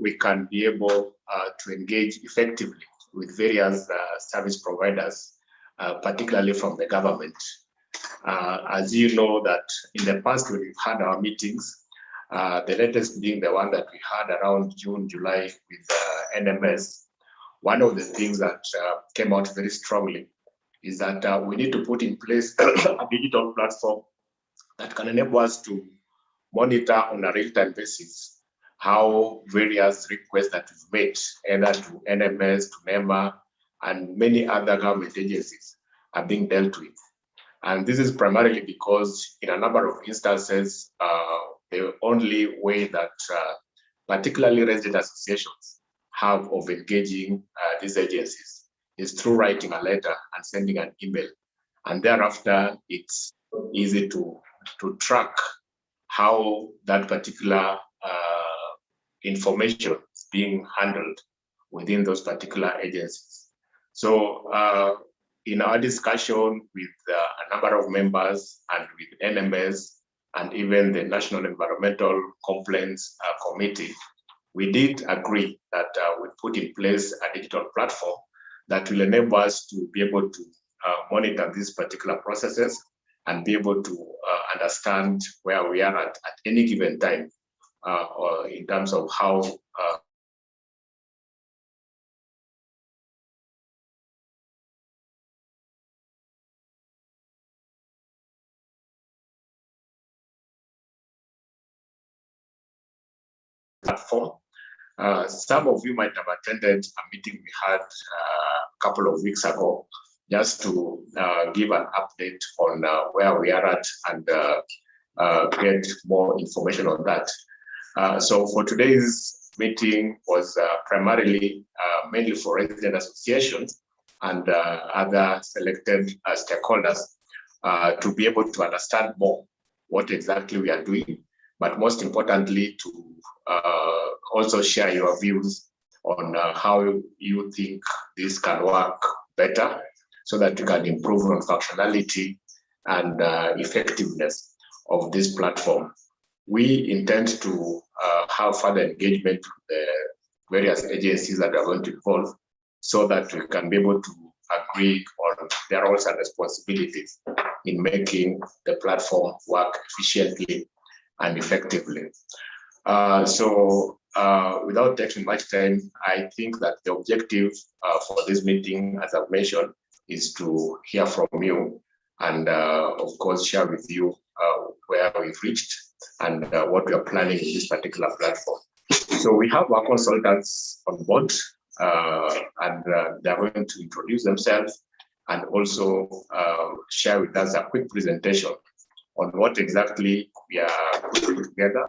we can be able to engage effectively with various service providers, particularly from the government. As you know that in the past when we've had our meetings, the latest being the one that we had around June, July with NMS, one of the things that came out very strongly is that we need to put in place a digital platform that can enable us to monitor on a real-time basis how various requests that we've made, either to NMS, to NEMA, and many other government agencies are being dealt with. And this is primarily because in a number of instances, the only way that particularly resident associations have of engaging these agencies is through writing a letter and sending an email. And thereafter, it's easy to track how that particular information is being handled within those particular agencies. So in our discussion with a number of members and with NMS and even the National Environmental Complaints Committee, we did agree that we put in place a digital platform that will enable us to be able to monitor these particular processes and be able to understand where we are at any given time or in terms of how platform. Some of you might have attended a meeting we had a couple of weeks ago, just to give an update on where we are at and get more information on that. So for today's meeting was primarily mainly for resident associations and other selected stakeholders to be able to understand more what exactly we are doing, but most importantly to also share your views on how you think this can work better so that you can improve on functionality and effectiveness of this platform. We intend to have further engagement with the various agencies that are going to involve so that we can be able to agree on their roles and responsibilities in making the platform work efficiently and effectively. So without taking much time, I think that the objective for this meeting, as I've mentioned, is to hear from you and of course share with you where we've reached and what we are planning in this particular platform. So we have our consultants on board and they're going to introduce themselves and also share with us a quick presentation on what exactly we are putting together,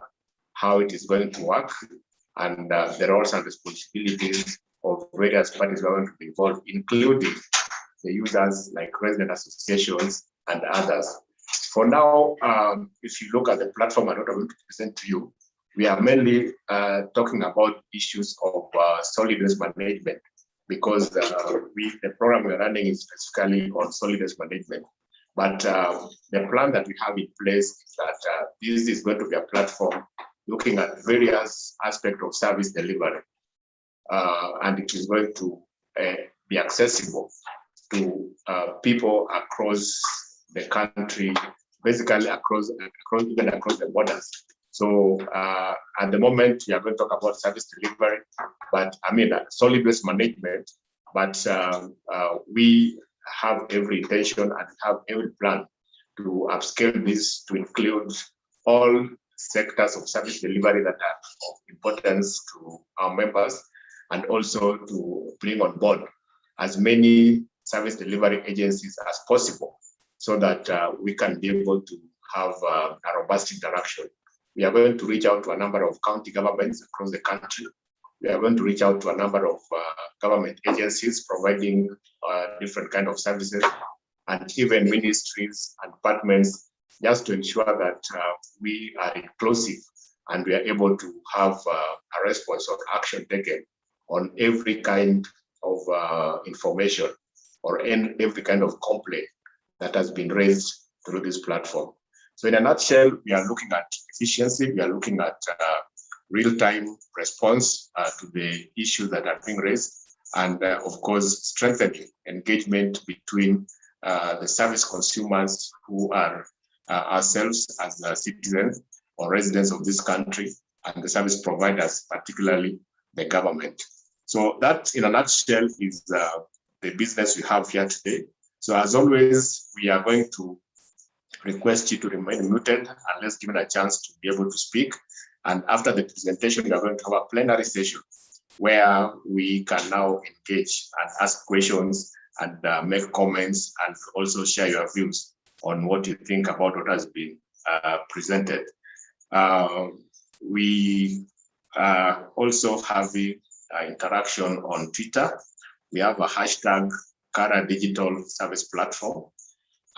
how it is going to work, and the roles and responsibilities of various parties who are going to be involved, including the users like resident associations and others. For now, if you look at the platform and what I'm going to present to you, we are mainly talking about issues of solid waste management, because the program we're running is specifically on solid waste management. But the plan that we have in place is that this is going to be a platform looking at various aspects of service delivery. And it is going to be accessible to people across the country, basically across the borders. So at the moment, we are going to talk about service delivery, but I mean solid waste management. But we have every intention and have every plan to upscale this to include all sectors of service delivery that are of importance to our members, and also to bring on board as many service delivery agencies as possible so that we can be able to have a robust interaction. We are going to reach out to a number of county governments across the country. We are going to reach out to a number of government agencies providing different kind of services, and even ministries and departments, just to ensure that we are inclusive and we are able to have a response or action taken on every kind of information or every kind of complaint that has been raised through this platform. So in a nutshell, we are looking at efficiency, we are looking at real-time response to the issues that are being raised, and of course, strengthening engagement between the service consumers who are ourselves as citizens or residents of this country, and the service providers, particularly the government. So that, in a nutshell, is the business we have here today. So as always, we are going to request you to remain muted unless given a chance to be able to speak. And after the presentation, we are going to have a plenary session where we can now engage and ask questions and make comments and also share your views on what you think about what has been presented. We are also having interaction on Twitter. We have a hashtag Kara Digital Service Platform,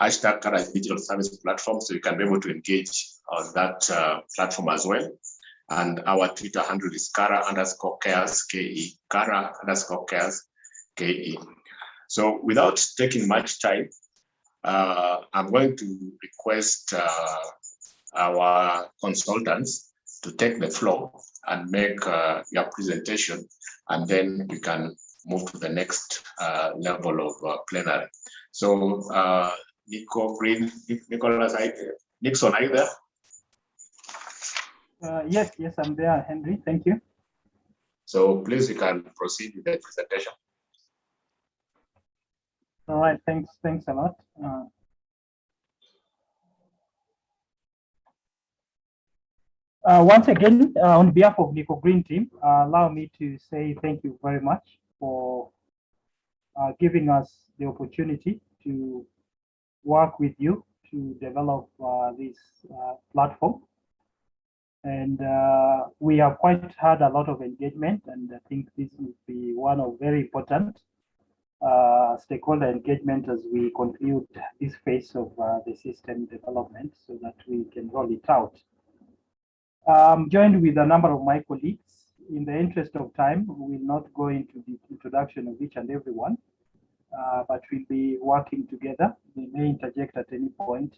hashtag Kara Digital Service Platform, so you can be able to engage on that platform as well. And our Twitter handle is Kara_cares, KE, Kara_cares, KE. So without taking much time, I'm going to request our consultants to take the floor and make your presentation, and then we can move to the next level of plenary. So Nixon, are you there? Yes, I'm there, Henry. Thank you. So please, you can proceed with the presentation. All right, thanks a lot. Once again, on behalf of Nico Green team, allow me to say thank you very much for giving us the opportunity to work with you to develop this platform. And we have quite had a lot of engagement, and I think this will be one of very important stakeholder engagement as we conclude this phase of the system development so that we can roll it out. I'm joined with a number of my colleagues. In the interest of time, we will not go into the introduction of each and every one, but we'll be working together. We may interject at any point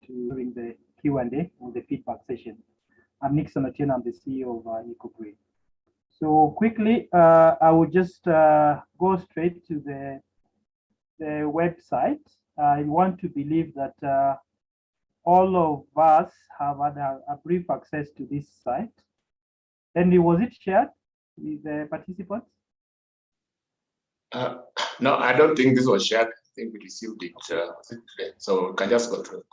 during the Q&A or the feedback session. I'm Nixon Otieno, I'm the CEO of Nico Green. So quickly, I will just go straight to the website. I want to believe that all of us have had a brief access to this site. And was it shared with the participants? No, I don't think this was shared. I think we received it today, so we can just go through it.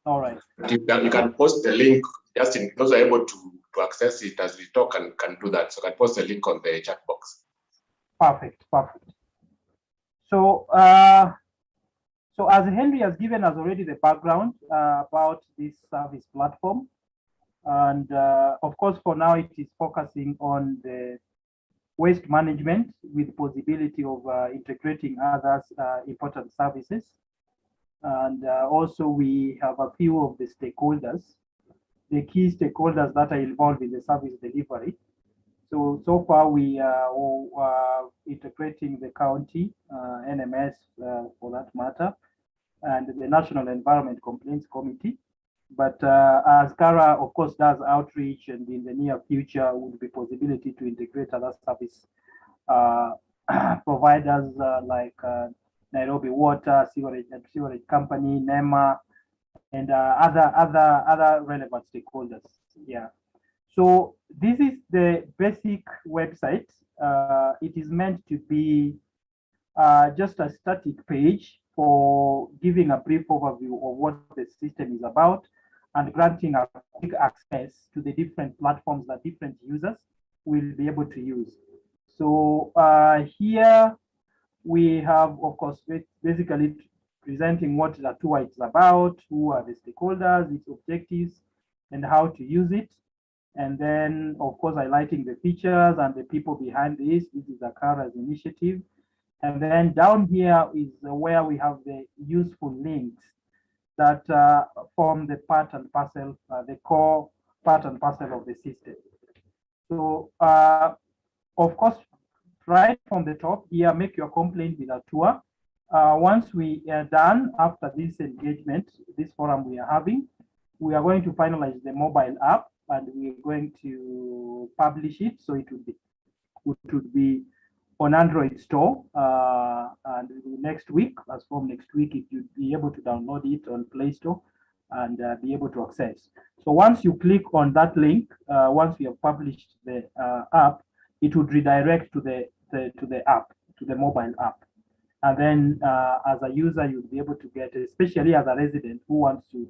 All right. You can post the link, just in those are able to access it as we talk and can do that. So I can post the link on the chat box. Perfect. So, so as Henry has given us already the background about this service platform, and of course, for now, it is focusing on the waste management with possibility of integrating other important services. And also we have a few of the stakeholders, the key stakeholders that are involved in the service delivery. So far we are integrating the county, NMS for that matter, and the National Environment Complaints Committee. But as Kara, of course, does outreach, and in the near future would be possibility to integrate other service providers like Nairobi Water, Sewerage Company, NEMA, and other relevant stakeholders. Yeah. So this is the basic website. It is meant to be just a static page for giving a brief overview of what the system is about and granting a quick access to the different platforms that different users will be able to use. So here we have, of course, basically presenting what the tour is about, who are the stakeholders, its objectives, and how to use it. And then, of course, highlighting the features and the people behind this. This is a Kara's initiative. And then down here is where we have the useful links that form the part and parcel, the core part and parcel of the system. So, of course, right from the top here, make your complaint with a tour. Once we are done after this engagement, this forum we are having, we are going to finalize the mobile app, and we're going to publish it. So it would be on Android store, and next week, as from next week, if you'd be able to download it on Play Store and be able to access. So once you click on that link, once we have published the app, it would redirect to the app, to the mobile app. And then as a user, you'll be able to get, especially as a resident who wants to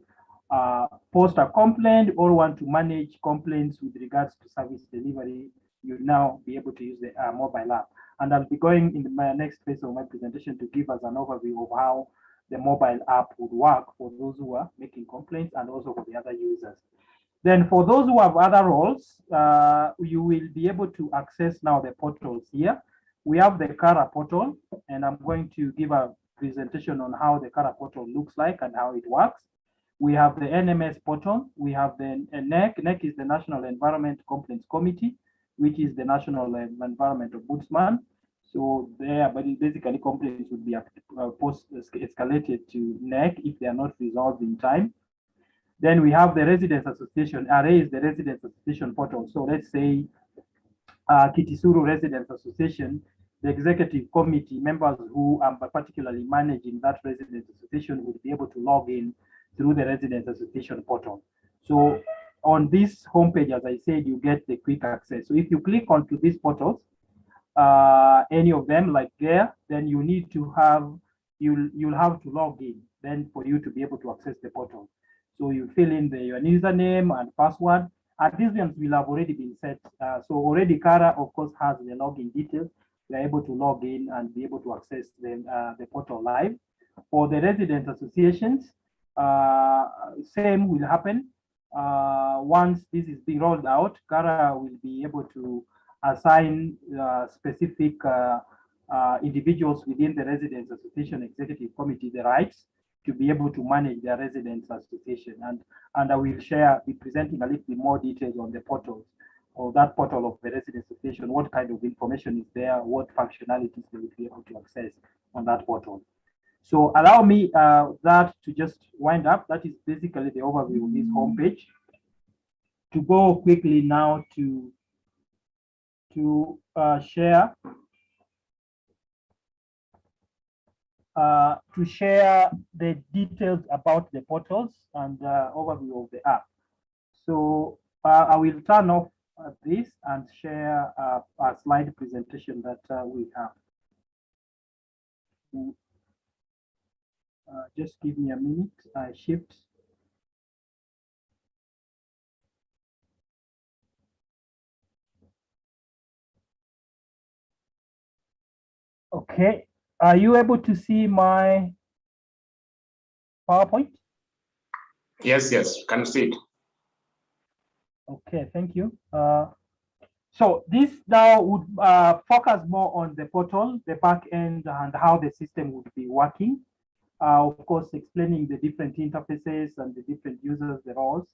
post a complaint or want to manage complaints with regards to service delivery, you'll now be able to use the mobile app. And I'll be going in my next phase of my presentation to give us an overview of how the mobile app would work for those who are making complaints and also for the other users. Then for those who have other roles, you will be able to access now the portals here. We have the Kara portal, and I'm going to give a presentation on how the Kara portal looks like and how it works. We have the NMS portal. We have the NEC. NEC is the National Environment Complaints Committee, which is the National Environment Ombudsman. So there, but basically complaints would be escalated to NEC if they are not resolved in time. Then we have the Residents Association. RA is the Residents Association portal. So let's say Kitisuru Residents Association, the executive committee members who are particularly managing that residents association would be able to log in through the Residents Association portal. So on this homepage, as I said, you get the quick access. So if you click onto these portals, any of them like there, then you need to have, you'll have to log in then for you to be able to access the portal. So you fill in your username and password, and these ones will have already been set. So already Kara, of course, has the login details. We're able to log in and be able to access the portal live. For the resident associations, same will happen. Once this is being rolled out, Kara will be able to assign specific individuals within the Residents Association Executive Committee the rights to be able to manage their Residents Association. And I will be presenting a little bit more details on the portals, or that portal of the Residents Association, what kind of information is there, what functionalities they will be able to access on that portal. So allow me that to just wind up. That is basically the overview of this homepage. To go quickly now to share the details about the portals and overview of the app. So I will turn off this and share a slide presentation that we have. Just give me a minute. I shift. Okay. Are you able to see my PowerPoint? Yes, can see it. Okay, thank you. So this now would focus more on the portal, the back end, and how the system would be working. Of course, explaining the different interfaces and the different users, the roles,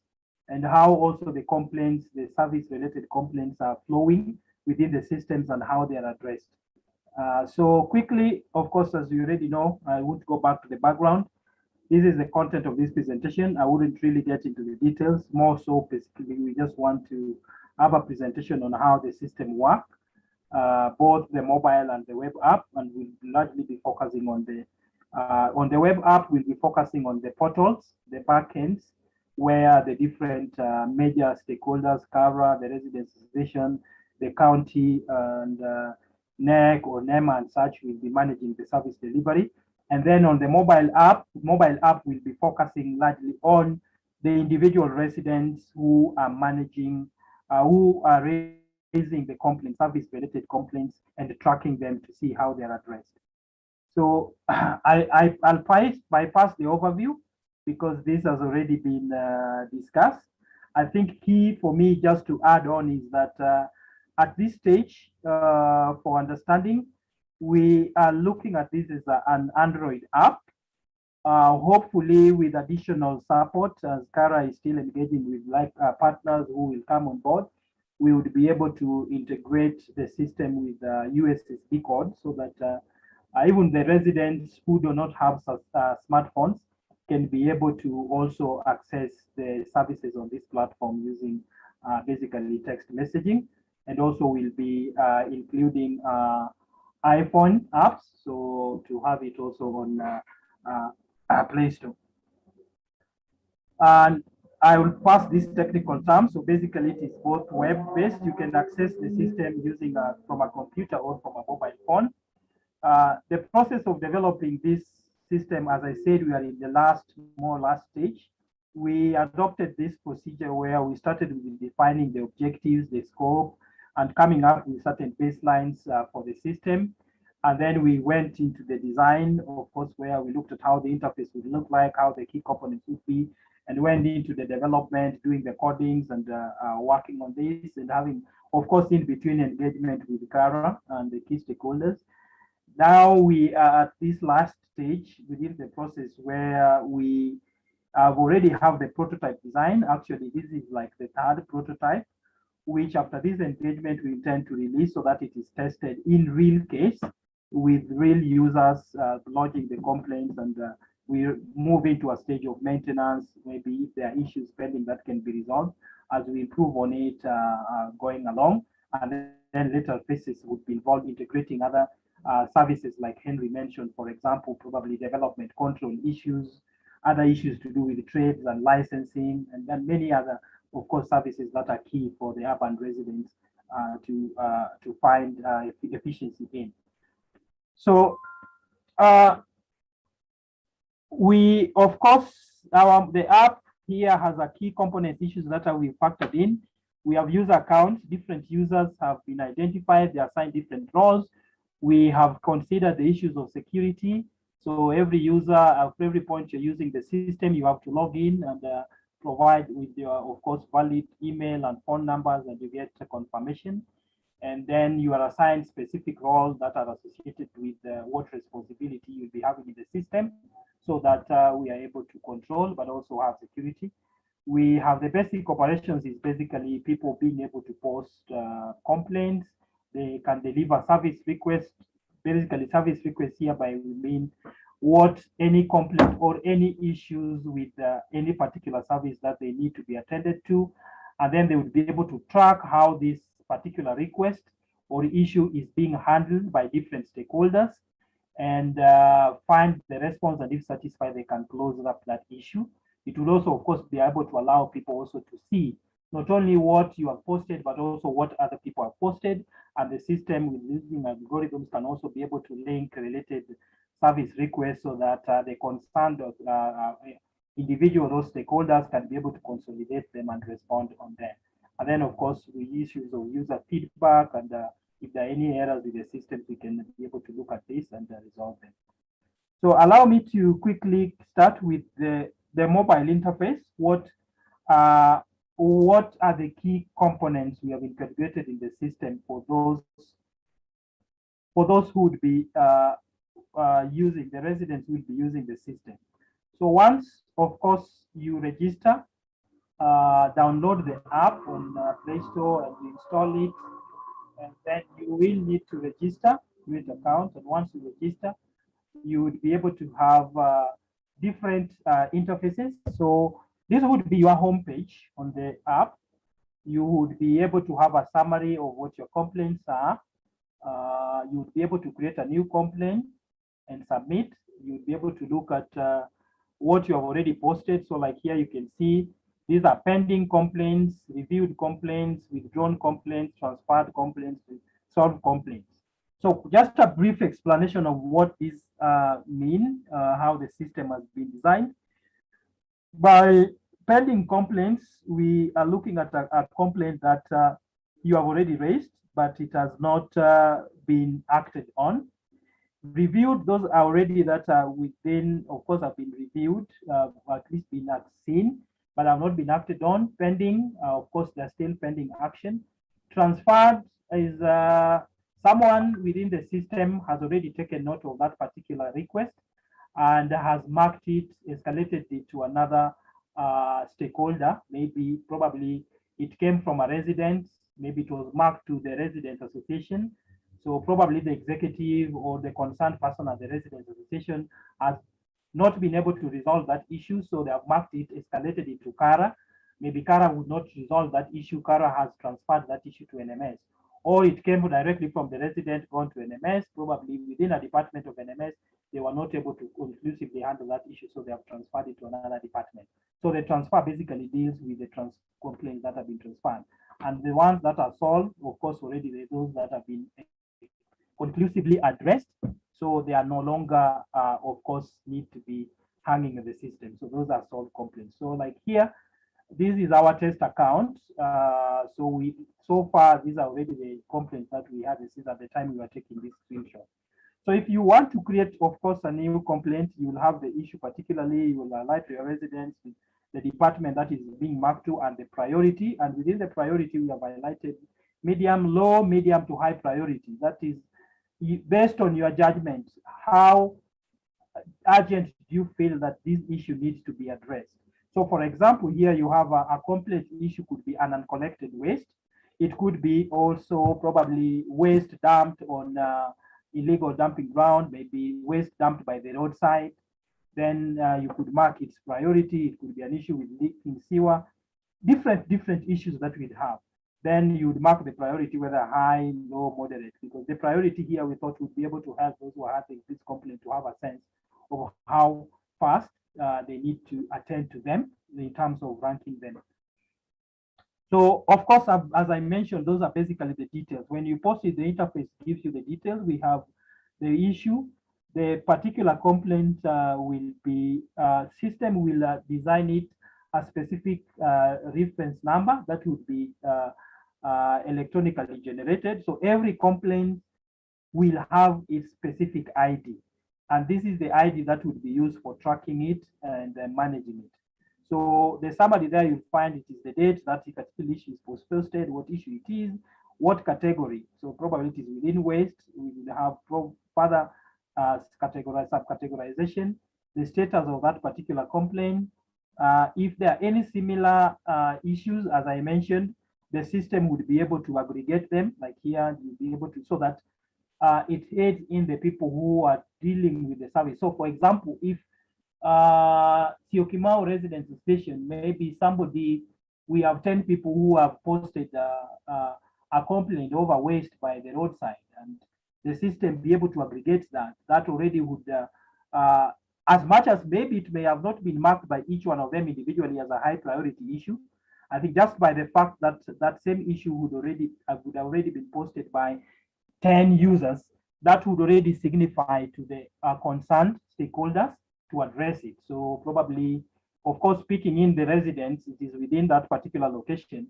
and how also the complaints, the service-related complaints are flowing within the systems and how they are addressed. So quickly, of course, as you already know, I would go back to the background. This is the content of this presentation. I wouldn't really get into the details. More so, basically, we just want to have a presentation on how the system works, both the mobile and the web app, and we'll largely be focusing on the web app. We'll be focusing on the portals, the backends, where the different major stakeholders, Kara, the Residents Association, the county, and NEC or NEMA and such will be managing the service delivery. And then on the mobile app will be focusing largely on the individual residents who are managing, who are raising the complaints, service-related complaints, and tracking them to see how they are addressed. So I'll bypass the overview because this has already been discussed. I think key for me just to add on is that at this stage, for understanding, we are looking at this as an Android app, hopefully with additional support, as Kara is still engaging with partners who will come on board. We would be able to integrate the system with USSD code so that even the residents who do not have smartphones can be able to also access the services on this platform using basically text messaging, and also will be including iPhone apps, so to have it also on Play Store. And I will pass this technical term. So basically, it is both web-based. You can access the system using from a computer or from a mobile phone. The process of developing this system, as I said, we are in the last stage. We adopted this procedure where we started with defining the objectives, the scope, and coming up with certain baselines for the system. And then we went into the design, of course, where we looked at how the interface would look like, how the key components would be, and went into the development, doing the codings and working on this, and having, of course, in between engagement with Kara and the key stakeholders. Now we are at this last stage within the process where we already have the prototype design. Actually, this is like the third prototype, which after this engagement we intend to release so that it is tested in real case with real users lodging the complaints, and we move into a stage of maintenance. Maybe if there are issues pending that can be resolved as we improve on it going along, and then later phases would be involved integrating other services like Henry mentioned, for example, probably development control issues, other issues to do with trades and licensing, and then many other, of course, services that are key for the urban residents to find efficiency in. So we, of course, the app here has a key component issues that we factored in. We have user accounts, different users have been identified, they are assigned different roles. We have considered the issues of security. So every user, at every point you're using the system, you have to log in and provide with your, of course, valid email and phone numbers, and you get a confirmation. And then you are assigned specific roles that are associated with what responsibility you'll be having in the system, so that we are able to control, but also have security. We have the basic operations is basically people being able to post complaints. They can deliver service requests. Basically, service requests hereby we mean what any complaint or any issues with any particular service that they need to be attended to. And then they would be able to track how this particular request or issue is being handled by different stakeholders, and find the response, and if satisfied, they can close up that issue. It will also, of course, be able to allow people also to see not only what you have posted, but also what other people have posted. And the system with using algorithms can also be able to link related service requests so that the concerned individual or stakeholders can be able to consolidate them and respond on them. And then, of course, with issues of user feedback, and if there are any errors with the systems, we can be able to look at this and resolve them. So allow me to quickly start with the mobile interface. What are the key components we have integrated in the system for those who would be using, the residents will be using the system. So once, of course, you register, download the app on Play Store and you install it, and then you will need to register, create an account, and once you register, you would be able to have different interfaces. So this would be your homepage on the app. You would be able to have a summary of what your complaints are. You would be able to create a new complaint and submit. You would be able to look at what you have already posted. So like here, you can see these are pending complaints, reviewed complaints, withdrawn complaints, transferred complaints, solved complaints. So just a brief explanation of what these mean, how the system has been designed. By pending complaints, we are looking at a complaint that you have already raised, but it has not been acted on. Reviewed, those are already that within, of course, have been reviewed, at least been seen, but have not been acted on. Pending, of course, they're still pending action. Transferred is someone within the system has already taken note of that particular request and has marked it, escalated it to another stakeholder. Maybe, probably it came from a resident, maybe it was marked to the resident association. So probably the executive or the concerned person at the resident association has not been able to resolve that issue, so they have marked it, escalated it to Kara. Maybe Kara would not resolve that issue. Kara has transferred that issue to NMS, or it came directly from the resident gone to NMS. Probably within a department of NMS, they were not able to conclusively handle that issue, so they have transferred it to another department. So the transfer basically deals with the complaints that have been transferred, and the ones that are solved, of course, already those that have been conclusively addressed, so they are no longer, of course, need to be hanging in the system. So those are solved complaints. So like here, this is our test account. So far, these are already the complaints that we had received at the time we were taking this screenshot. So if you want to create, of course, a new complaint, you will have the issue particularly, you will highlight to your residents the department that is being marked to and the priority. And within the priority, we have highlighted medium, low, medium to high priority. That is based on your judgment, how urgent do you feel that this issue needs to be addressed? So for example, here you have a complex issue, could be an uncollected waste. It could be also probably waste dumped on illegal dumping ground, maybe waste dumped by the roadside. Then you could mark its priority. It could be an issue with leaking sewer, different issues that we'd have. Then you would mark the priority, whether high, low, moderate, because the priority here we thought would be able to help those who are having this complaint to have a sense of how fast they need to attend to them in terms of ranking them. So of course, as I mentioned, those are basically the details. When you post it, the interface gives you the details. We have the issue, the particular complaint will be, system will design it a specific reference number that would be electronically generated. So every complaint will have its specific ID. And this is the ID that would be used for tracking it and managing it. So the summary there, you'll find it is the date that the particular issue is posted, what issue it is, what category. So probably it is within waste. We will have further subcategorization, the status of that particular complaint. If there are any similar issues, as I mentioned, the system would be able to aggregate them, like here, you'll be able to, so that it aids in the people who are dealing with the service. So for example, if Syokimau residence station, maybe somebody, we have 10 people who have posted a complaint over waste by the roadside, and the system be able to aggregate that already would, as much as maybe it may have not been marked by each one of them individually as a high priority issue, I think just by the fact that that same issue would already been posted by 10 users, that would already signify to the concerned stakeholders to address it. So probably, of course, speaking in the residence, it is within that particular location,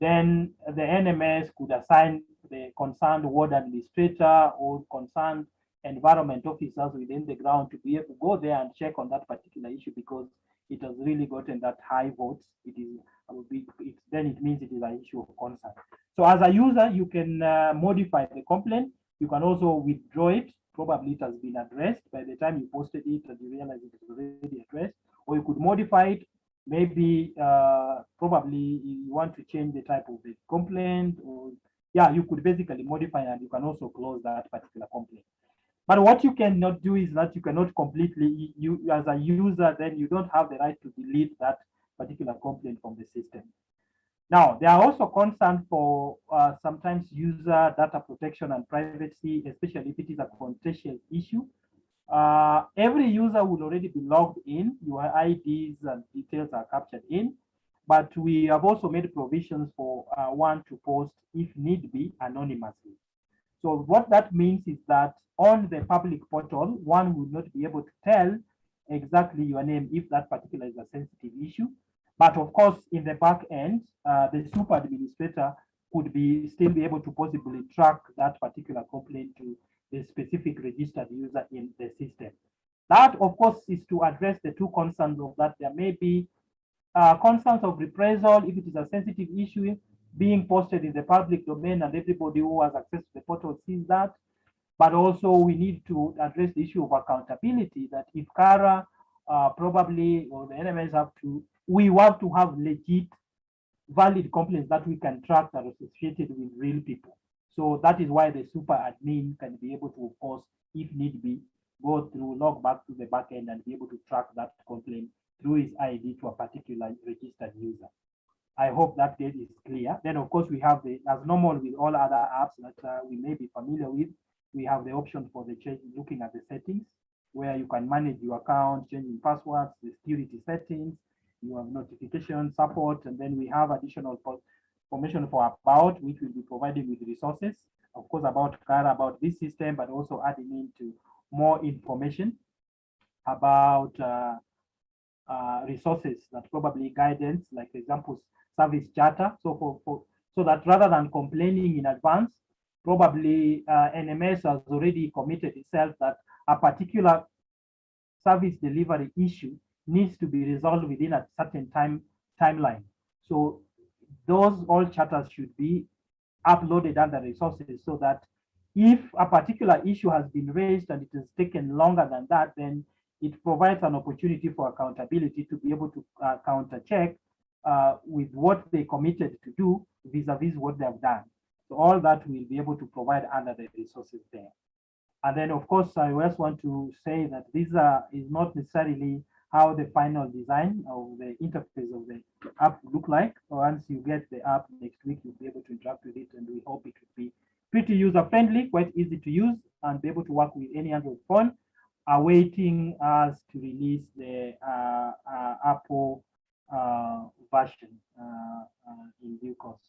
then the NMS could assign the concerned ward administrator or concerned environment officers within the ground to be able to go there and check on that particular issue, because it has really gotten that high votes. Then it means it is an issue of concern. So as a user, you can modify the complaint. You can also withdraw it. Probably it has been addressed by the time you posted it and you realize it is already addressed, or you could modify it. Maybe probably you want to change the type of the complaint, or yeah, you could basically modify, and you can also close that particular complaint. But what you cannot do is that you cannot completely, you as a user, then you don't have the right to delete that particular complaint from the system. Now, there are also concerns for sometimes user data protection and privacy, especially if it is a contentious issue. Every user will already be logged in. Your IDs and details are captured in, but we have also made provisions for one to post, if need be, anonymously. So what that means is that on the public portal, one will not be able to tell exactly your name if that particular is a sensitive issue. But of course, in the back end, the super administrator could still be able to possibly track that particular complaint to the specific registered user in the system. That, of course, is to address the two concerns of that there may be concerns of reprisal if it is a sensitive issue being posted in the public domain and everybody who has access to the portal sees that. But also we need to address the issue of accountability, that if Kara probably, or the NMS have to, we want to have legit, valid complaints that we can track that are associated with real people. So that is why the super admin can be able to, of course, if need be, go through, log back to the backend and be able to track that complaint through his ID to a particular registered user. I hope that date is clear. Then, of course, we have the, as normal with all other apps that we may be familiar with, we have the option for the change, looking at the settings, where you can manage your account, changing passwords, the security settings, you have notification support, and then we have additional information for about, which will be provided with resources, of course, about Kara, about this system, but also adding into more information about resources that probably guidance, like examples, service charter. So so that rather than complaining in advance, probably NMS has already committed itself that a particular service delivery issue needs to be resolved within a certain timeline. So those all charters should be uploaded under resources, so that if a particular issue has been raised and it has taken longer than that, then it provides an opportunity for accountability to be able to counter check with what they committed to do vis-a-vis what they have done. So all that will be able to provide under the resources there. And then, of course, I just want to say that this is not necessarily how the final design of the interface of the app look like. Once you get the app next week, you'll be able to interact with it, and we hope it will be pretty user-friendly, quite easy to use, and be able to work with any Android phone, awaiting us to release the Apple version in due course.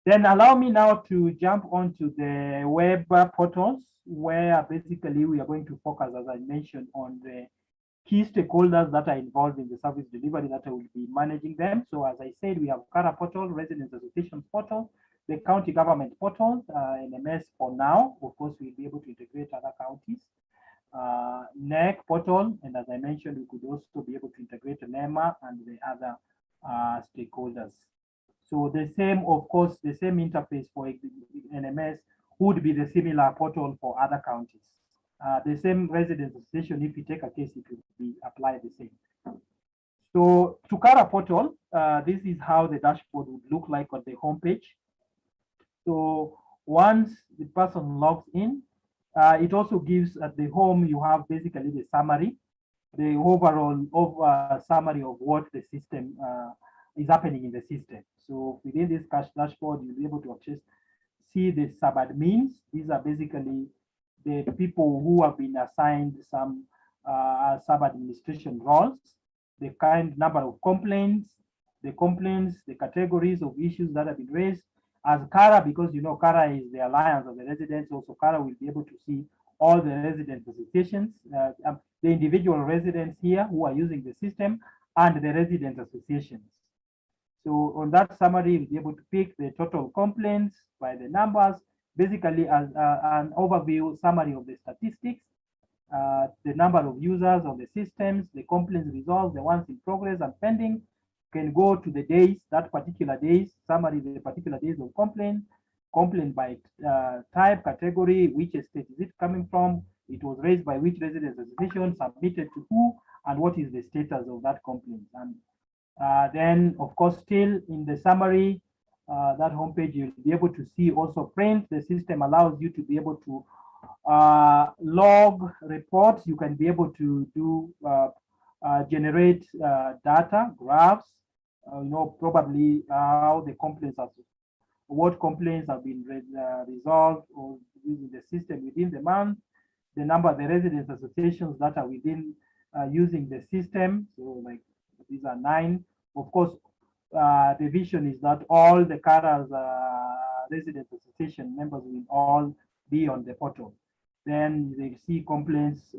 Then allow me now to jump onto the web portals, where basically we are going to focus, as I mentioned, on the key stakeholders that are involved in the service delivery that I will be managing them. So as I said, we have Kara portal, Residents Associations portal, the county government portal, NMS for now. Of course, we'll be able to integrate other counties. NEC portal, and as I mentioned, we could also be able to integrate NEMA and the other stakeholders. So the same, of course, the same interface for NMS would be the similar portal for other counties. The same residence association, if you take a case, it would be applied the same. So to Kara portal, this is how the dashboard would look like on the homepage. So once the person logs in, it also gives at the home, you have basically the summary, the overall summary of what the system is happening in the system. So within this dashboard, you'll be able to access, see the sub-admins. These are basically the people who have been assigned some sub-administration roles, the kind number of complaints, the categories of issues that have been raised. As Kara, because you know Kara is the alliance of the residents, also Kara will be able to see all the resident associations, the individual residents here who are using the system, and the resident associations. So on that summary, you'll be able to pick the total complaints by the numbers, basically as an overview summary of the statistics, the number of users on the systems, the complaints resolved, the ones in progress and pending. Can go to the days, that particular days, summary the particular days of complaint by type, category, which state is it coming from, it was raised by which residence association, submitted to who, and what is the status of that complaint. And then, of course, still in the summary, that homepage, you'll be able to see also print. The system allows you to be able to log reports. You can be able to do generate data, graphs, probably how the complaints are, what complaints have been resolved or using the system within the month, the number of the residence associations that are within using the system. So like these are 9. Of course, the vision is that all the Kara's residence association members will all be on the portal. Then they see complaints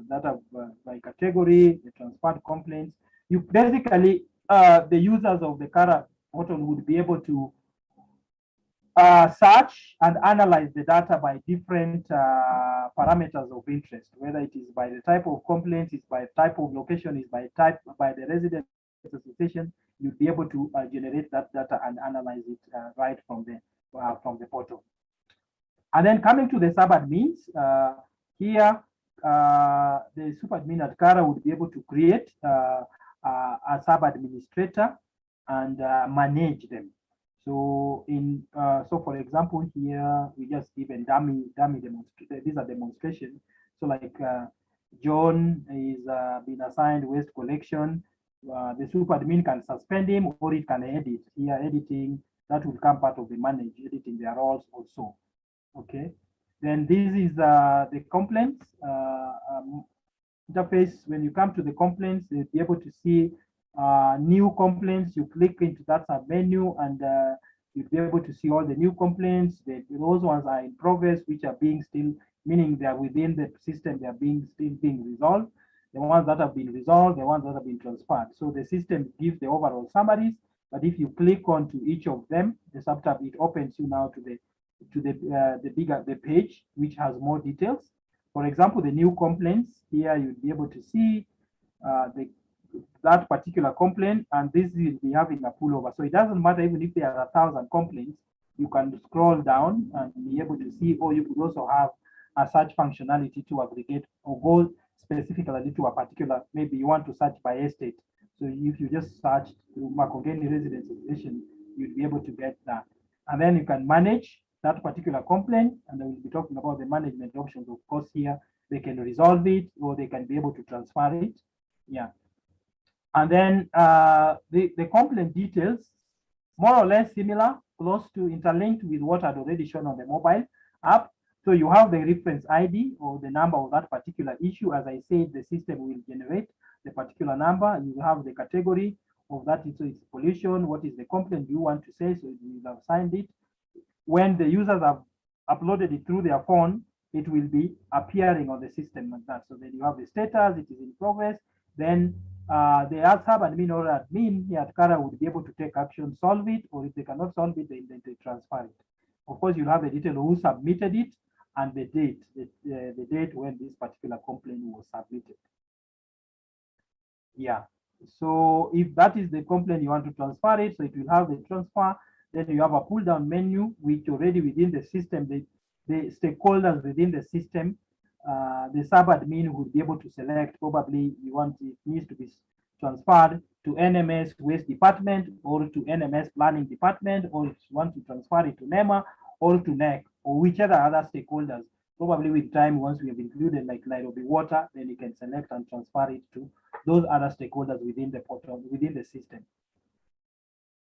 that are by category, the transferred complaints. You basically, the users of the Kara portal would be able to search and analyze the data by different parameters of interest, whether it is by the type of complaints, it's by type of location, it's by type, by the resident association. You'll be able to generate that data and analyze it right from the portal. And then coming to the sub-admins, here, the super-admin at Kara would be able to create a sub-administrator and manage them. So so for example, here we just give a dummy demonstration. These are demonstrations. So like John is been assigned waste collection. The super admin can suspend him or it can edit. Here editing, that will come part of the manage, editing their roles also. Okay. Then this is the complaints interface. When you come to the complaints, you'll be able to see new complaints. You click into that sub menu and you'll be able to see all the new complaints. Those ones are in progress, which are being still, meaning they are within the system, they are still being resolved. The ones that have been resolved, the ones that have been transferred. So the system gives the overall summaries, but if you click onto each of them, the subtab, it opens you now to the bigger the page, which has more details. For example, the new complaints here, you'll be able to see that particular complaint, and this will be having a pullover. So it doesn't matter even if there are 1,000 complaints, you can scroll down and be able to see, or you could also have a search functionality to aggregate or go specifically to a particular, maybe you want to search by estate. So if you just search through Makongeni Residence Association, you'd be able to get that. And then you can manage that particular complaint, and I will be talking about the management options. Of course, here they can resolve it or they can be able to transfer it. Yeah. And then the complaint details, more or less similar, close to interlinked with what I'd already shown on the mobile app. So you have the reference ID or the number of that particular issue. As I said, the system will generate the particular number. You have the category of that. So it's pollution. What is the complaint you want to say? So you have signed it. When the users have uploaded it through their phone, it will be appearing on the system like that. So then you have the status, it is in progress. Then the sub admin or admin here at Kara would be able to take action, solve it, or if they cannot solve it, then they transfer it. Of course, you'll have the detail of who submitted it and the date, the date when this particular complaint was submitted. Yeah. So if that is the complaint you want to transfer it, so it will have the transfer. Then you have a pull down menu, which already within the system, the stakeholders within the system, the sub admin would be able to select. Probably you want it needs to be transferred to NMS waste department or to NMS planning department, or if you want to transfer it to NEMA or to NEC or whichever other stakeholders. Probably with time, once we have included like Nairobi Water, then you can select and transfer it to those other stakeholders within the portal, within the system.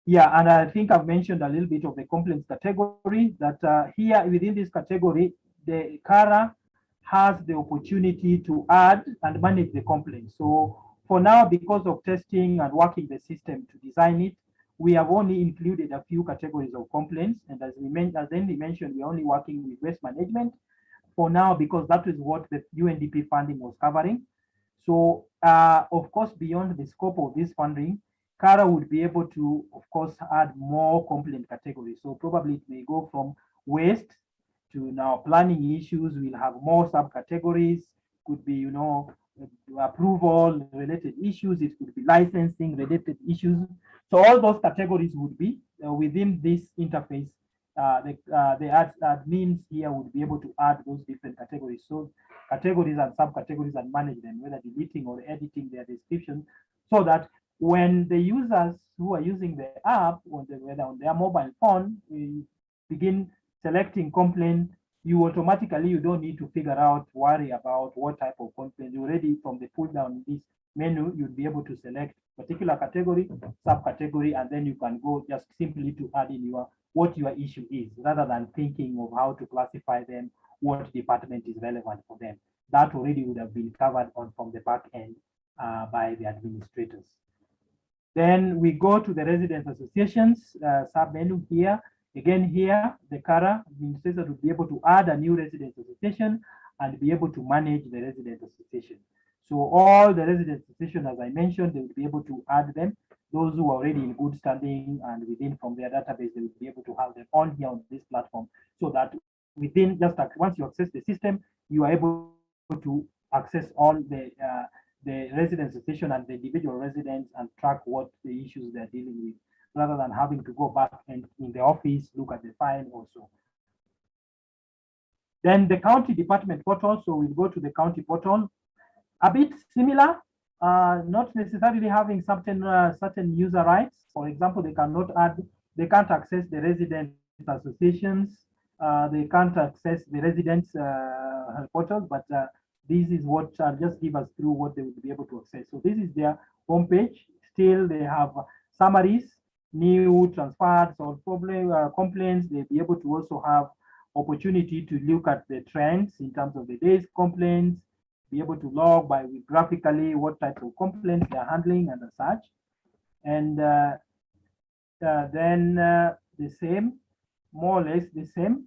Yeah, and I think I've mentioned a little bit of the complaints category that here within this category, the Kara has the opportunity to add and manage the complaints. So for now, because of testing and working the system to design it, we have only included a few categories of complaints. And as Andy mentioned, we're only working with waste management for now, because that is what the UNDP funding was covering. So of course, beyond the scope of this funding, Kara would be able to, of course, add more complaint categories. So probably it may go from waste to now planning issues. We'll have more subcategories. Could be, you know, approval related issues. It could be licensing related issues. So all those categories would be within this interface. The admins here would be able to add those different categories. So categories and subcategories and manage them, whether deleting or editing their description, so that when the users who are using the app, whether on their mobile phone, begin selecting complaint, you automatically, you don't need to figure out, worry about what type of complaint. You already from the pull down this menu, you'd be able to select particular category, subcategory, and then you can go just simply to add in what your issue is, rather than thinking of how to classify them, what department is relevant for them. That already would have been covered on from the back end by the administrators. Then we go to the residents associations sub-menu here. Again, here, the Kara administrator will be able to add a new residents association and be able to manage the resident association. So all the resident association, as I mentioned, they will be able to add them. Those who are already in good standing and within from their database, they will be able to have them on here on this platform, so that within just once you access the system, you are able to access all the resident association and the individual residents and track what the issues they're dealing with, rather than having to go back and in the office, look at the file also. Then the county department portal. So we'll go to the county portal. A bit similar, not necessarily having certain user rights. For example, they can't access the resident associations. They can't access the residents portal, but this is what just give us through what they will be able to access. So this is their homepage. Still, they have summaries, new transfers or problem complaints. They'll be able to also have opportunity to look at the trends in terms of the day's complaints, be able to log by graphically what type of complaints they're handling and such. And then the same, more or less the same.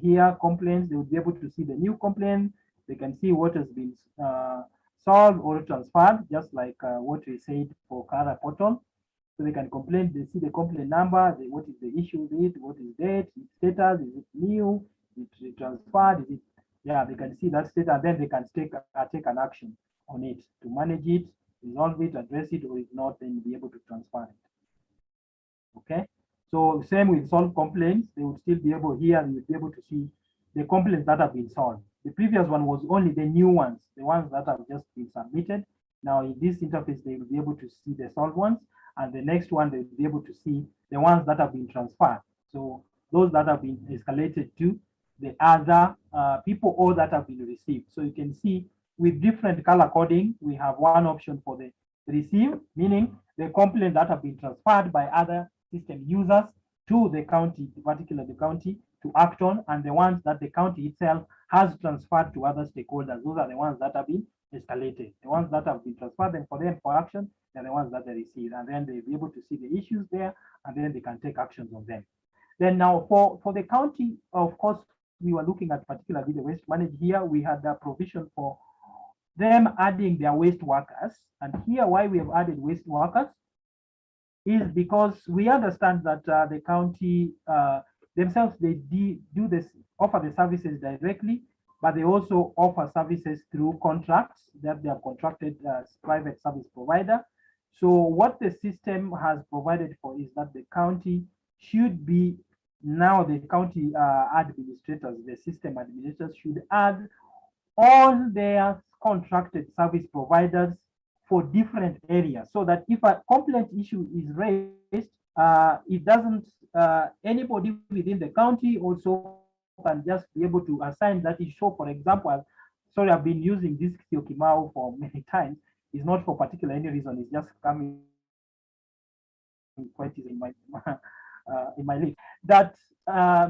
Here, complaints, they will be able to see the new complaint. They can see what has been solved or transferred, just like what we said for Kara portal. So they can complain, they see the complaint number, what is the issue with it, what is date, its status, is it new, is it transferred, is it, yeah, they can see that state, and then they can take an action on it to manage it, resolve it, address it, or if not, then be able to transfer it. Okay, so same with solved complaints, they would still be able, here you would be able to see the complaints that have been solved. The previous one was only the new ones, the ones that have just been submitted. Now in this interface, they will be able to see the solved ones, and the next one, they'll be able to see the ones that have been transferred. So those that have been escalated to the other people or that have been received. So you can see with different color coding, we have one option for the receive, meaning the complaints that have been transferred by other system users to the county, particularly the county, to act on, and the ones that the county itself has transferred to other stakeholders. Those are the ones that have been escalated. The ones that have been transferred them for action, they're the ones that they receive, and then they'll be able to see the issues there, and then they can take actions on them. Then now for the county, of course, we were looking at particularly the waste managed here. We had a provision for them adding their waste workers, and here why we have added waste workers is because we understand that the county themselves, they do this, offer the services directly, but they also offer services through contracts that they have contracted as private service provider. So what the system has provided for is that the county should be, now the county administrators, the system administrators should add all their contracted service providers for different areas, so that if a complaint issue is raised, it doesn't, anybody within the county also can just be able to assign that issue. For example, sorry, I've been using this Kyokimau for many times. It's not for particular any reason, it's just coming quite easy in my list. That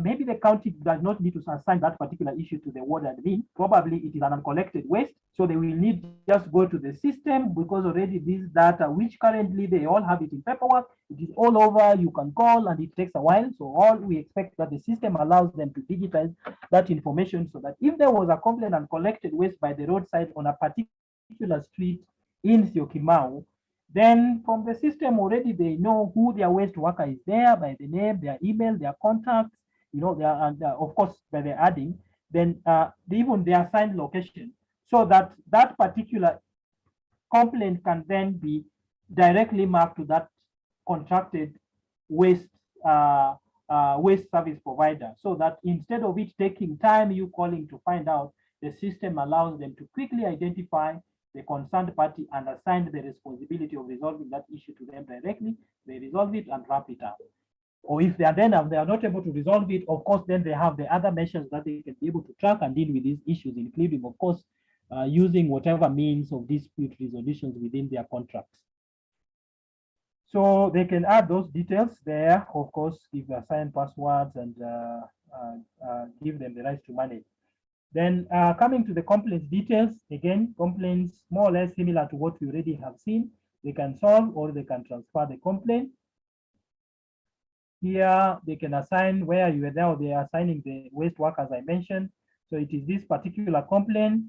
maybe the county does not need to assign that particular issue to the ward admin. Probably it is an uncollected waste, so they will need just go to the system, because already this data, which currently they all have it in paperwork, it is all over, you can call and it takes a while. So all we expect that the system allows them to digitize that information, so that if there was a complaint and collected waste by the roadside on a particular street in Syokimau, then from the system already they know who their waste worker is there by the name, their email, their contacts, you know, and of course by the adding, then even their assigned location, so that that particular complaint can then be directly mapped to that contracted waste waste service provider, so that instead of it taking time, you calling to find out, the system allows them to quickly identify the concerned party and assign the responsibility of resolving that issue to them directly. They resolve it and wrap it up. Or if they are not able to resolve it, of course, then they have the other measures that they can be able to track and deal with these issues, including, of course, using whatever means of dispute resolutions within their contracts. So they can add those details there, of course, give assigned passwords and give them the rights to manage. Then coming to the complaints details, again, complaints more or less similar to what we already have seen. They can solve or they can transfer the complaint. Here, they can assign where you are now, they are assigning the waste work as I mentioned. So it is this particular complaint,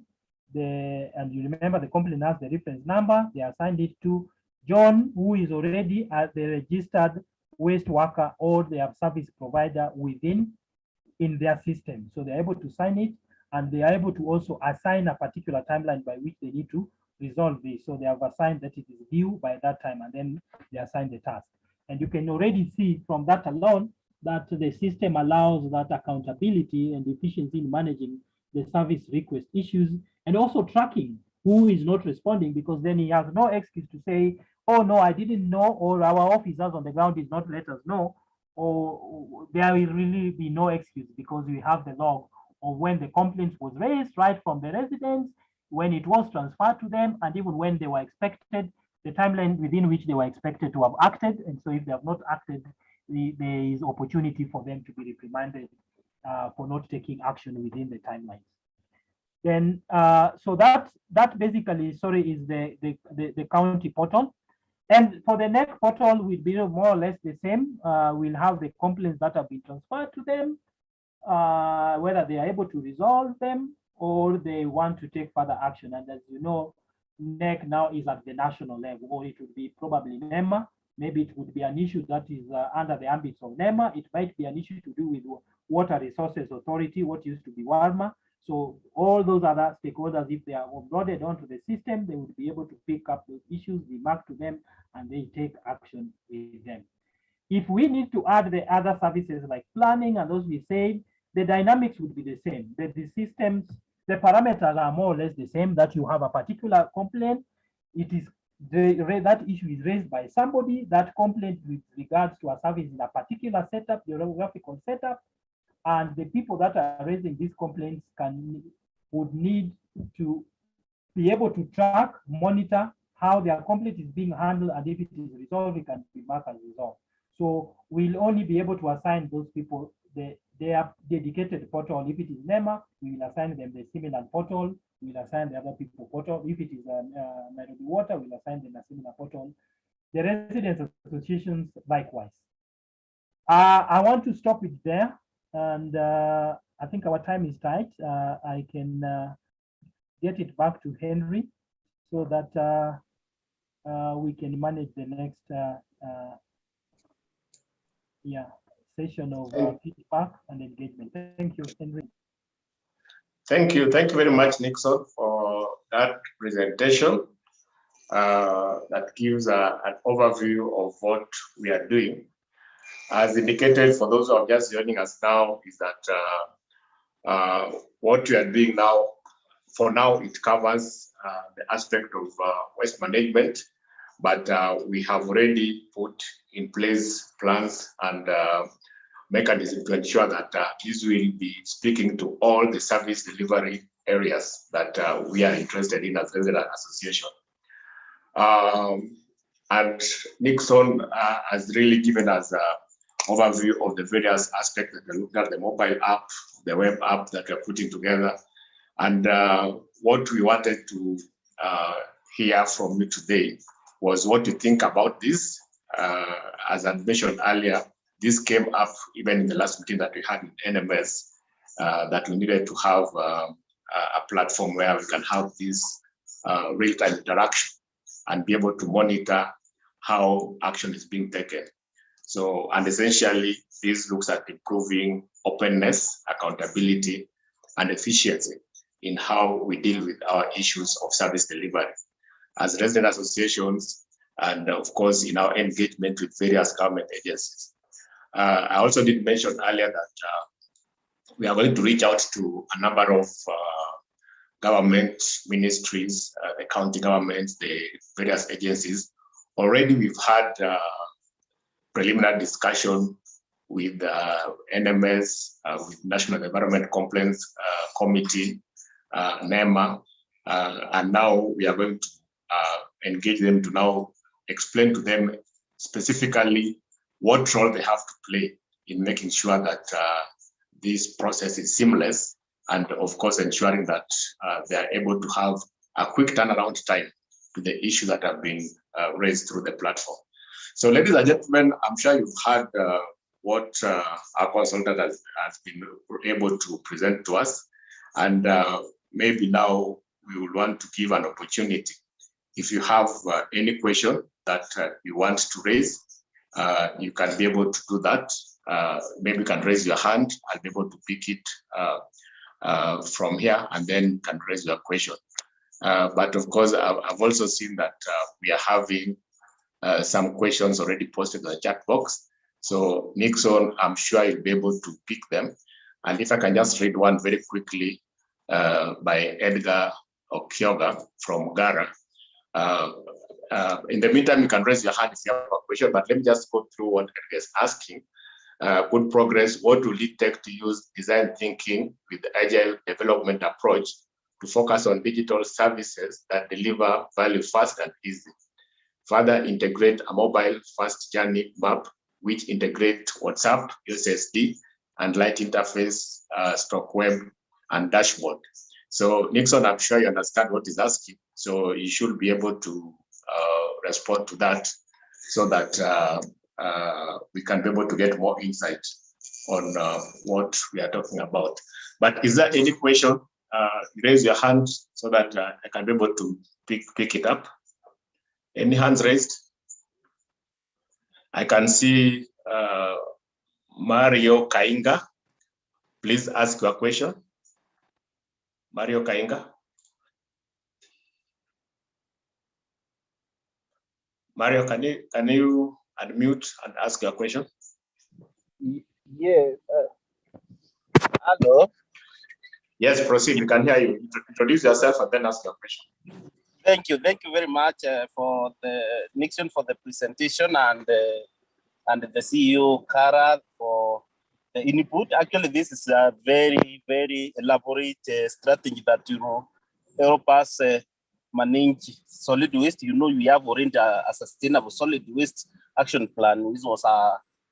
and you remember the complaint has the reference number, they assigned it to John, who is already as the registered waste worker or their service provider in their system. So they're able to sign it, and they are able to also assign a particular timeline by which they need to resolve this. So they have assigned that it is due by that time, and then they assign the task. And you can already see from that alone that the system allows that accountability and efficiency in managing the service request issues, and also tracking who is not responding, because then he has no excuse to say, oh no, I didn't know, or our officers on the ground did not let us know, or there will really be no excuse, because we have the log of when the complaint was raised right from the residents, when it was transferred to them, and even when they were expected, the timeline within which they were expected to have acted. And so if they have not acted, there is opportunity for them to be reprimanded for not taking action within the timelines. Then, so that basically, sorry, is the county portal. And for the NEC portal, will be more or less the same. We'll have the complaints that have been transferred to them, whether they are able to resolve them or they want to take further action. And as you know, NEC now is at the national level, or it would be probably NEMA. Maybe it would be an issue that is under the ambit of NEMA. It might be an issue to do with Water Resources Authority, what used to be WARMA. So all those other stakeholders, if they are onboarded onto the system, they would be able to pick up those issues, be marked to them, and they take action with them. If we need to add the other services like planning and those we say, the dynamics would be the same. The systems, the parameters are more or less the same, that you have a particular complaint. It is that issue is raised by somebody, that complaint with regards to a service in a particular setup, geographical setup, and the people that are raising these complaints would need to be able to track, monitor how their complaint is being handled, and if it is resolved, it can be marked as resolved. So we'll only be able to assign those people their dedicated portal. If it is NEMA, we will assign them the similar portal. We'll assign the other people portal. If it is Nairobi Water, we'll assign them a similar portal. The residents associations likewise. I want to stop it there, and I think our time is tight. I can get it back to Henry so that we can manage the next session of feedback and engagement. Thank you, Henry. Thank you very much, Nixon, for that presentation that gives an overview of what we are doing. As indicated, for those who are just joining us now, is that what we are doing now, for now, it covers the aspect of waste management, but we have already put in place plans and mechanisms to ensure that this will be speaking to all the service delivery areas that we are interested in as resident association. And Nixon has really given us an overview of the various aspects that we looked at, the mobile app, the web app that we're putting together. And what we wanted to hear from you today was what you think about this. As I mentioned earlier, this came up even in the last meeting that we had in NMS, that we needed to have a platform where we can have this real-time interaction and be able to monitor how action is being taken. So, and essentially, this looks at improving openness, accountability, and efficiency in how we deal with our issues of service delivery as resident associations, and of course, in our engagement with various government agencies. I also did mention earlier that we are going to reach out to a number of government ministries, the county governments, the various agencies. Already we've had preliminary discussion with NMS, with National Environment Complaints Committee, NEMA, and now we are going to engage them to now explain to them specifically what role they have to play in making sure that this process is seamless, and of course ensuring that they are able to have a quick turnaround time to the issues that have been raised through the platform. So ladies and gentlemen, I'm sure you've heard what our consultant has been able to present to us, and maybe now we will want to give an opportunity. If you have any question that you want to raise, you can be able to do that. Maybe you can raise your hand. I'll be able to pick it from here, and then you can raise your question. But of course, I've also seen that we are having some questions already posted in the chat box. So Nixon, I'm sure you'll be able to pick them. And if I can just read one very quickly by Edgar Okyoga from Gara. In the meantime, you can raise your hand if you have a question, but let me just go through what Edgar is asking. Good progress. What will it take to use design thinking with the agile development approach to focus on digital services that deliver value fast and easy. Further, integrate a mobile fast journey map, which integrate WhatsApp, USSD, and light interface, stock web, and dashboard. So Nixon, I'm sure you understand what he's asking. So you should be able to respond to that so that we can be able to get more insight on what we are talking about. But is there any question? Raise your hand so that I can be able to pick it up. Any hands raised? I can see Mario Kainga. Please ask your question. Mario Kainga. Mario, can you unmute and ask your question? Yeah. Hello. Yes, proceed. We can hear you. Introduce yourself and then ask your question. Thank you very much for the Nixon for the presentation and the CEO Kara for the input. Actually, this is a very elaborate strategy that help us manage solid waste. We have already a sustainable solid waste action plan, which was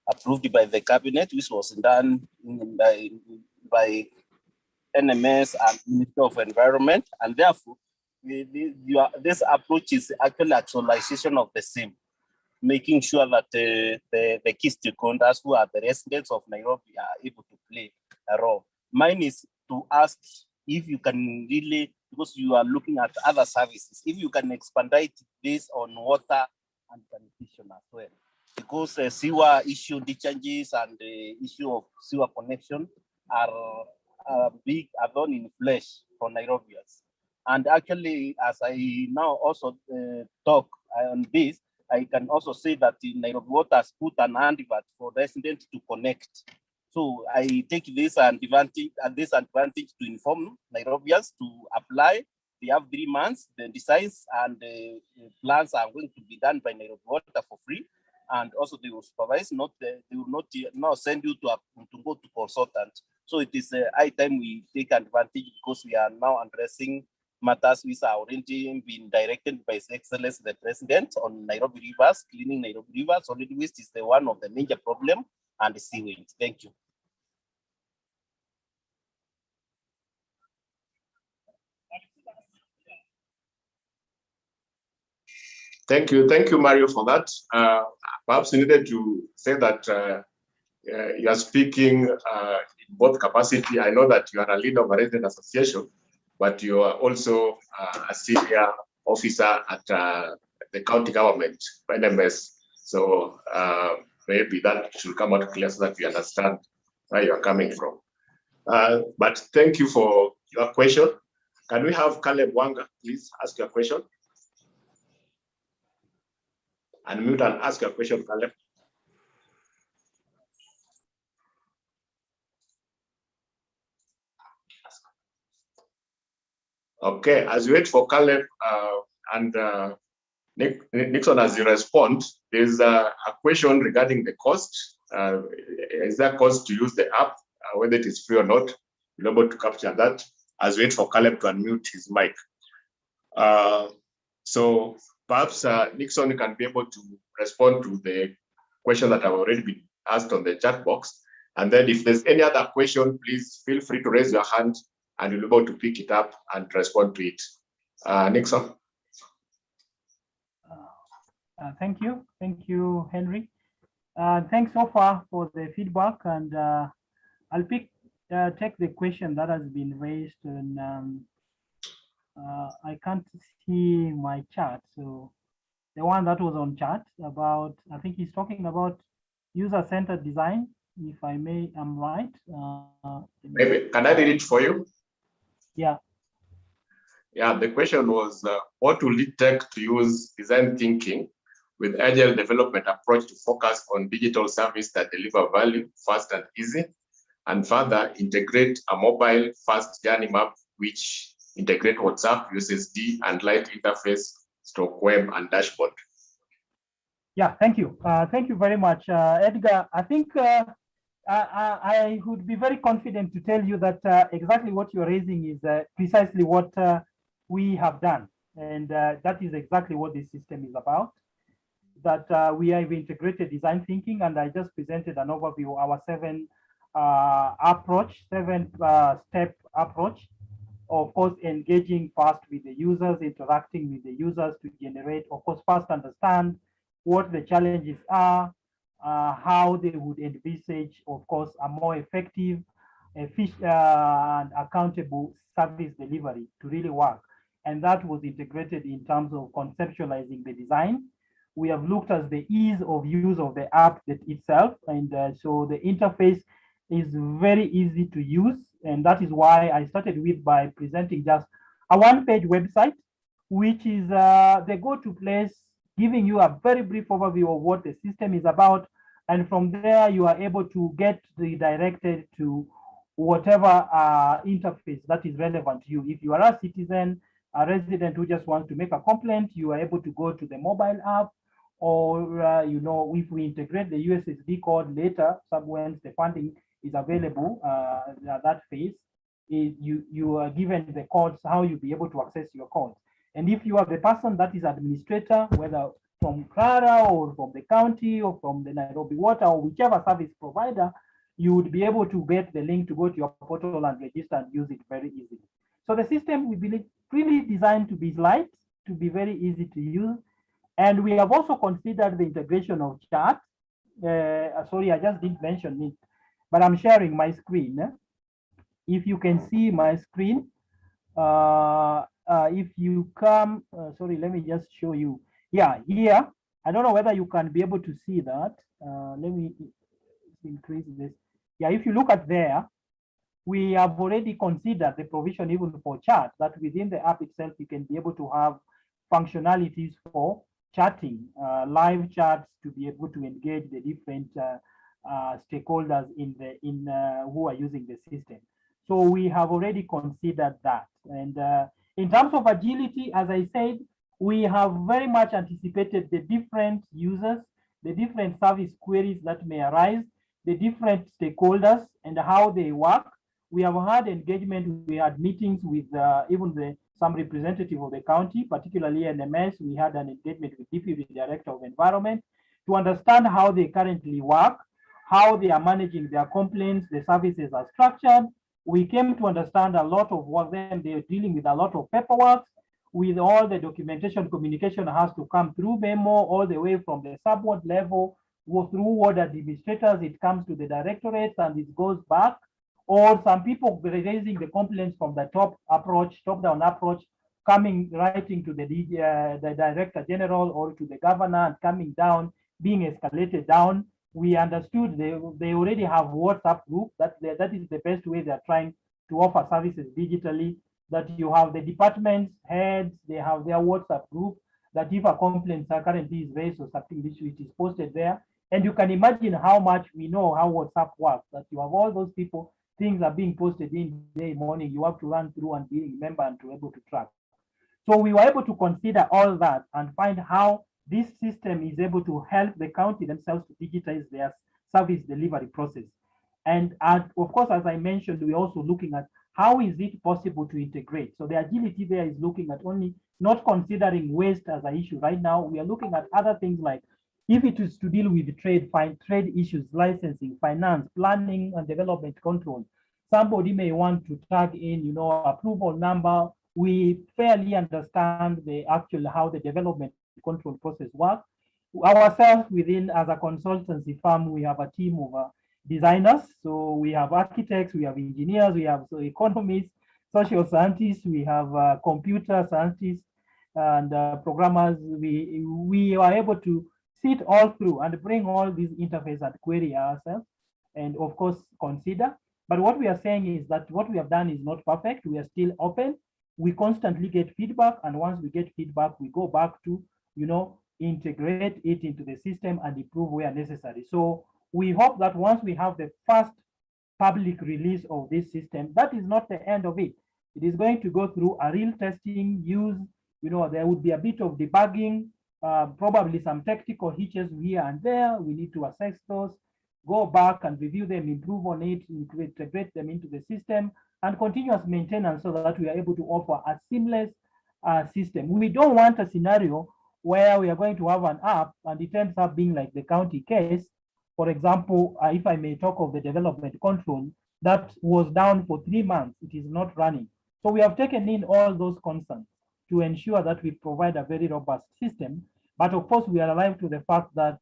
approved by the cabinet, which was done by NMS and Ministry of Environment, and therefore this approach is actually actualization of the same, making sure that the key stakeholders who are the residents of Nairobi are able to play a role. Mine is to ask if you can really, because you are looking at other services, if you can expedite this on water and sanitation as well, because sewer issue discharges and the issue of sewer connection are big thorn in flesh for Nairobians. And actually, as I now also talk on this, I can also say that Nairobi Water has put an advert for residents to connect. So I take this advantage to inform Nairobians to apply. They have 3 months. The designs and the plans are going to be done by Nairobi Water for free. And also they will supervise, they will not send you to go to consultant. So it is high time we take advantage, because we are now addressing matters which are already being directed by His Excellency the President on Nairobi rivers, cleaning Nairobi rivers. Solid waste is one of the major problem, and the sewage. Thank you. Thank you, Mario, for that. Perhaps you needed to say that you are speaking in both capacity. I know that you are a leader of a resident association, but you are also a senior officer at the county government, NMS. So maybe that should come out clear so that we understand where you are coming from. But thank you for your question. Can we have Caleb Wanga, please ask your question? Unmute and ask your question, Caleb. Okay, as we wait for Caleb and Nixon, as you respond, there's a question regarding the cost. Is there cost to use the app, whether it is free or not? We're able to capture that as we wait for Caleb to unmute his mic. So perhaps Nixon can be able to respond to the question that have already been asked on the chat box. And then if there's any other question, please feel free to raise your hand and you'll be able to pick it up and respond to it. Nixon. Thank you, Henry. Thanks so far for the feedback, and I'll take the question that has been raised, and I can't see my chat. So the one that was on chat about, I think he's talking about user-centered design. If I may, I'm right. Maybe can I read it for you? Yeah. Yeah, the question was, what will it take to use design thinking with agile development approach to focus on digital service that deliver value fast and easy, and further integrate a mobile fast journey map which integrate WhatsApp, USSD, and light interface, stock web, and dashboard? Yeah, thank you. Thank you very much, Edgar. I think I would be very confident to tell you that exactly what you're raising is precisely what we have done. And that is exactly what this system is about. That we have integrated design thinking, and I just presented an overview of our seven step approach. Of course, engaging first with the users, interacting with the users to generate, of course, first understand what the challenges are, how they would envisage, of course, a more effective, efficient, and accountable service delivery to really work. And that was integrated in terms of conceptualizing the design. We have looked at the ease of use of the app itself. And so the interface is very easy to use. And that is why I started with by presenting just a one-page website, which is the go-to place, giving you a very brief overview of what the system is about. And from there, you are able to get redirected to whatever interface that is relevant to you. If you are a citizen, a resident who just wants to make a complaint, you are able to go to the mobile app, or you know, if we integrate the USSD code later, once the funding is available, that phase, you are given the codes, how you'll be able to access your codes. And if you are the person that is administrator, whether from Clara or from the county or from the Nairobi Water or whichever service provider, you would be able to get the link to go to your portal and register and use it very easily. So the system, we believe, really designed to be light, to be very easy to use. And we have also considered the integration of chat. Sorry, I just didn't mention it, but I'm sharing my screen. If you can see my screen, if you come, sorry, let me just show you. Yeah, here, I don't know whether you can be able to see that. Let me increase this. Yeah, if you look at there, we have already considered the provision even for chat, that within the app itself, you can be able to have functionalities for chatting, live chats, to be able to engage the different stakeholders who are using the system. So we have already considered that. And in terms of agility, as I said, we have very much anticipated the different users, the different service queries that may arise, the different stakeholders and how they work. We have had engagement, we had meetings with even some representative of the county, particularly NMS. We had an engagement with Deputy Director of Environment to understand how they currently work, how they are managing their complaints, the services are structured. We came to understand a lot of what them, they're dealing with a lot of paperwork, with all the documentation, communication has to come through memo all the way from the sub-ward level, through ward administrators, it comes to the directorates and it goes back. Or some people raising the complaints from the top-down approach, coming writing to the director general or to the governor and coming down, being escalated down. We understood they already have WhatsApp group. That is the best way they're trying to offer services digitally. That you have the departments heads, they have their WhatsApp group. That if a complaint currently is raised or something, it is posted there. And you can imagine how much we know how WhatsApp works. That you have all those people. Things are being posted in the morning. You have to run through and be remember and to be able to track. So we were able to consider all that and find how this system is able to help the county themselves to digitize their service delivery process. And of course, as I mentioned, we're also looking at how is it possible to integrate. So the agility there is looking at only not considering waste as an issue right now. We are looking at other things like if it is to deal with trade issues, licensing, finance, planning and development control. Somebody may want to tag in, approval number. We fairly understand how the development control process works. Ourselves within, as a consultancy firm, we have a team of designers. So we have architects, we have engineers, we have economists, social scientists, we have computer scientists and programmers. We are able to sit all through and bring all these interface and query ourselves and of course consider. But what we are saying is that what we have done is not perfect. We are still open. We constantly get feedback. And once we get feedback, we go back to, integrate it into the system and improve where necessary. So we hope that once we have the first public release of this system, that is not the end of it. It is going to go through a real testing use. There would be a bit of debugging, probably some technical hitches here and there. We need to assess those. go back and review them, improve on it, integrate them into the system, and continuous maintenance so that we are able to offer a seamless system. We don't want a scenario where we are going to have an app and it ends up being like the county case. For example, if I may talk of the development control, that was down for 3 months, it is not running. So we have taken in all those concerns to ensure that we provide a very robust system. But of course, we are alive to the fact that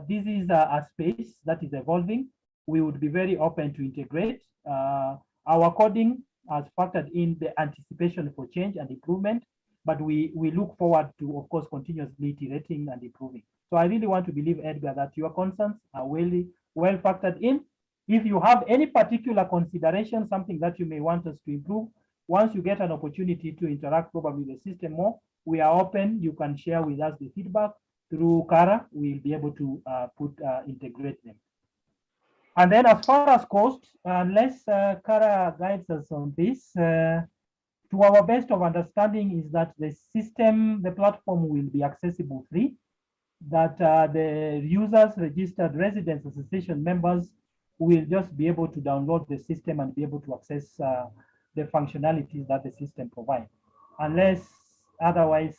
this is a space that is evolving. We would be very open to integrate. Our coding has factored in the anticipation for change and improvement, but we look forward to, of course, continuously iterating and improving. So I really want to believe, Edgar, that your concerns are well factored in. If you have any particular consideration, something that you may want us to improve, once you get an opportunity to interact probably with the system more, we are open. You can share with us the feedback through Kara. We'll be able to integrate them. And then as far as cost, unless Kara guides us on this, to our best of understanding is that the system, the platform will be accessible free, that the users, registered residents, association members will just be able to download the system and be able to access the functionalities that the system provides, unless otherwise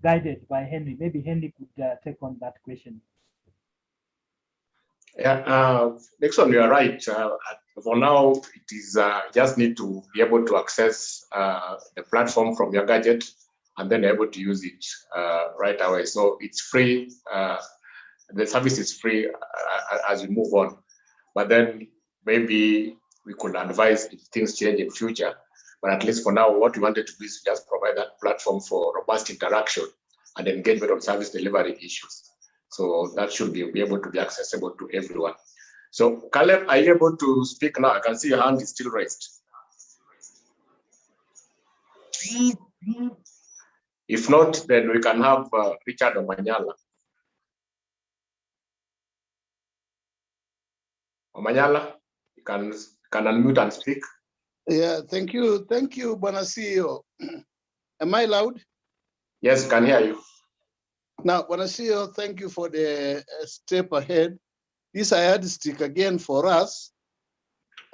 guided by Henry. Maybe Henry could take on that question. Yeah, next one, you are right. For now, it is just need to be able to access the platform from your gadget and then able to use it right away. So it's free. The service is free as we move on. But then maybe we could advise if things change in future. But at least for now, what we wanted to do is just provide that platform for robust interaction and engagement on service delivery issues. So that should be able to be accessible to everyone. So Caleb, are you able to speak now? I can see your hand is still raised. If not, then we can have Richard Omanyala. Omanyala, you can unmute and speak. Yeah, thank you, Bwana CEO. Am I loud? Yes, can hear you. Now, Bwana CEO, thank you for the step ahead. This I had to stick again for us,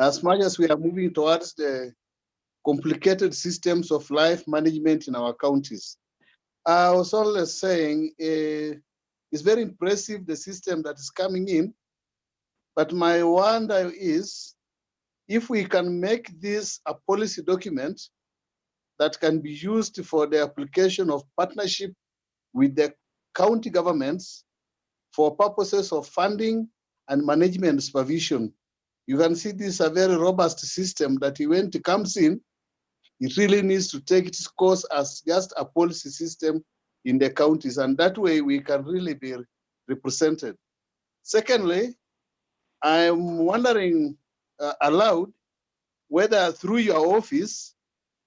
as much as we are moving towards the complicated systems of life management in our counties. I was always saying it's very impressive, the system that is coming in, but my wonder is if we can make this a policy document that can be used for the application of partnership with the county governments for purposes of funding and management supervision. You can see this is a very robust system that when it comes in, it really needs to take its course as just a policy system in the counties, and that way we can really be represented. Secondly, I'm wondering aloud whether through your office,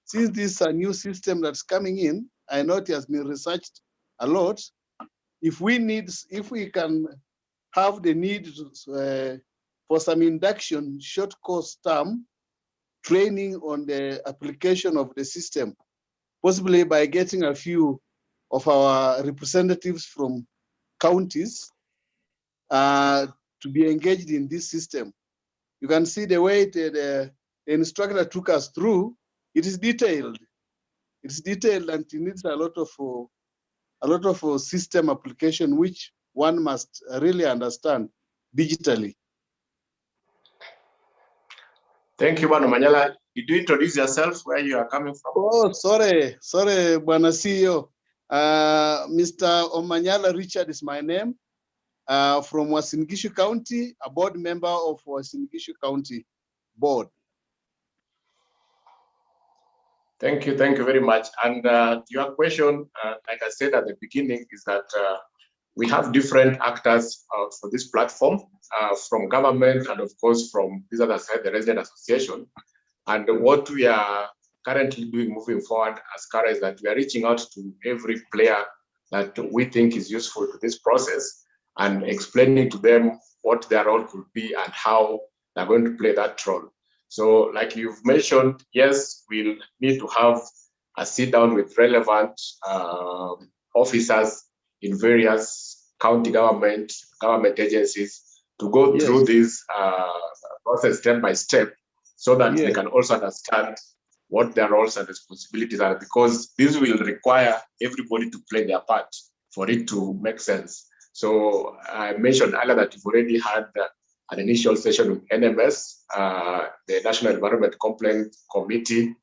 since this is a new system that's coming in, I know it has been researched a lot, if we can have the need for some induction, short course term training on the application of the system, possibly by getting a few of our representatives from counties to be engaged in this system. You can see the way the instructor took us through. It is detailed. It's detailed, and it needs a lot of system application, which one must really understand digitally. Thank you, Bwana Omanyala. Did you introduce yourself, where you are coming from? Oh, sorry, Bwana CEO. Mr. Omanyala Richard is my name, from Uasin Gishu County, a board member of Uasin Gishu County Board. Thank you very much. And your question, like I said at the beginning, is that we have different actors for this platform, from government and of course from this other side, the resident association. And what we are currently doing moving forward as Kara is that we are reaching out to every player that we think is useful to this process and explaining to them what their role could be and how they're going to play that role. So like you've mentioned, yes, we'll need to have a sit down with relevant officers in various county government agencies to go through this process step by step, so that they can also understand what their roles and responsibilities are, because this will require everybody to play their part for it to make sense. So I mentioned earlier that we've already had an initial session with NMS, the National Environment Complaint Committee,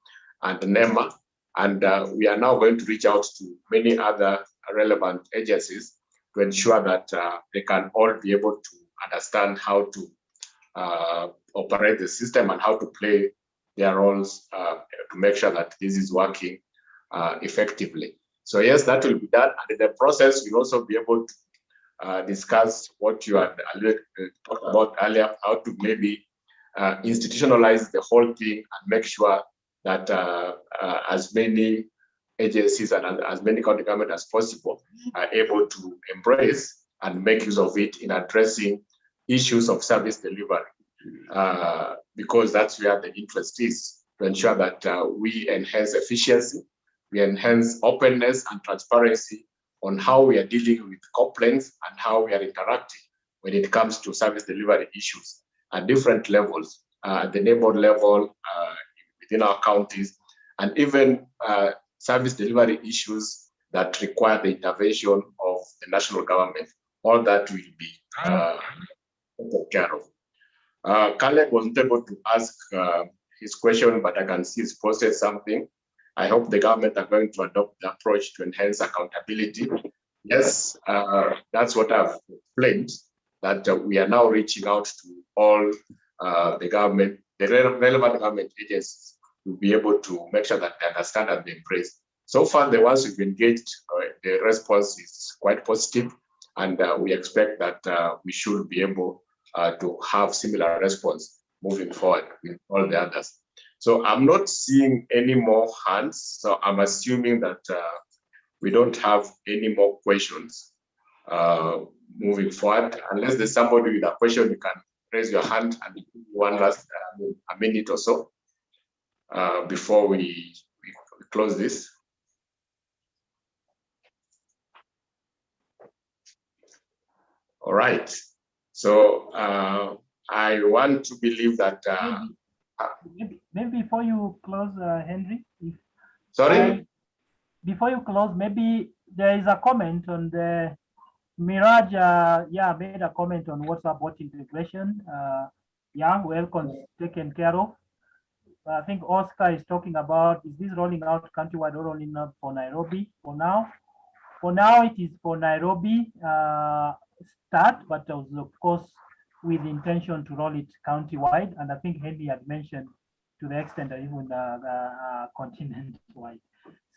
and NEMA, and we are now going to reach out to many other relevant agencies to ensure that they can all be able to understand how to operate the system and how to play their roles to make sure that this is working effectively. So yes, that will be done. And in the process, we'll also be able to discuss what you had talked about earlier, how to maybe institutionalize the whole thing and make sure that as many agencies and as many county government as possible are able to embrace and make use of it in addressing issues of service delivery, because that's where the interest is, to ensure that we enhance efficiency, we enhance openness and transparency on how we are dealing with complaints and how we are interacting when it comes to service delivery issues at different levels, at the neighborhood level, within our counties, and even service delivery issues that require the intervention of the national government. All that will be taken care of. Caleb wasn't able to ask his question, but I can see he's posted something. I hope the government are going to adopt the approach to enhance accountability. Yes, that's what I've explained, that we are now reaching out to all the government, the relevant government agencies, to be able to make sure that they understand and they embrace. So far, the ones we've engaged, the response is quite positive, and we expect that we should be able to have similar response moving forward with all the others. So I'm not seeing any more hands, so I'm assuming that we don't have any more questions moving forward. Unless there's somebody with a question, you can raise your hand and one last a minute or so before we close this. All right. So I want to believe that. Maybe before you close, Henry. Sorry? Before you close, maybe there is a comment on the Mirage. Made a comment on WhatsApp bot integration. Well taken care of. I think Oscar is talking about, is this rolling out countrywide or rolling out for Nairobi for now? For now, it is for Nairobi start, but of course, with the intention to roll it countywide. And I think Henry had mentioned to the extent that even continent-wide.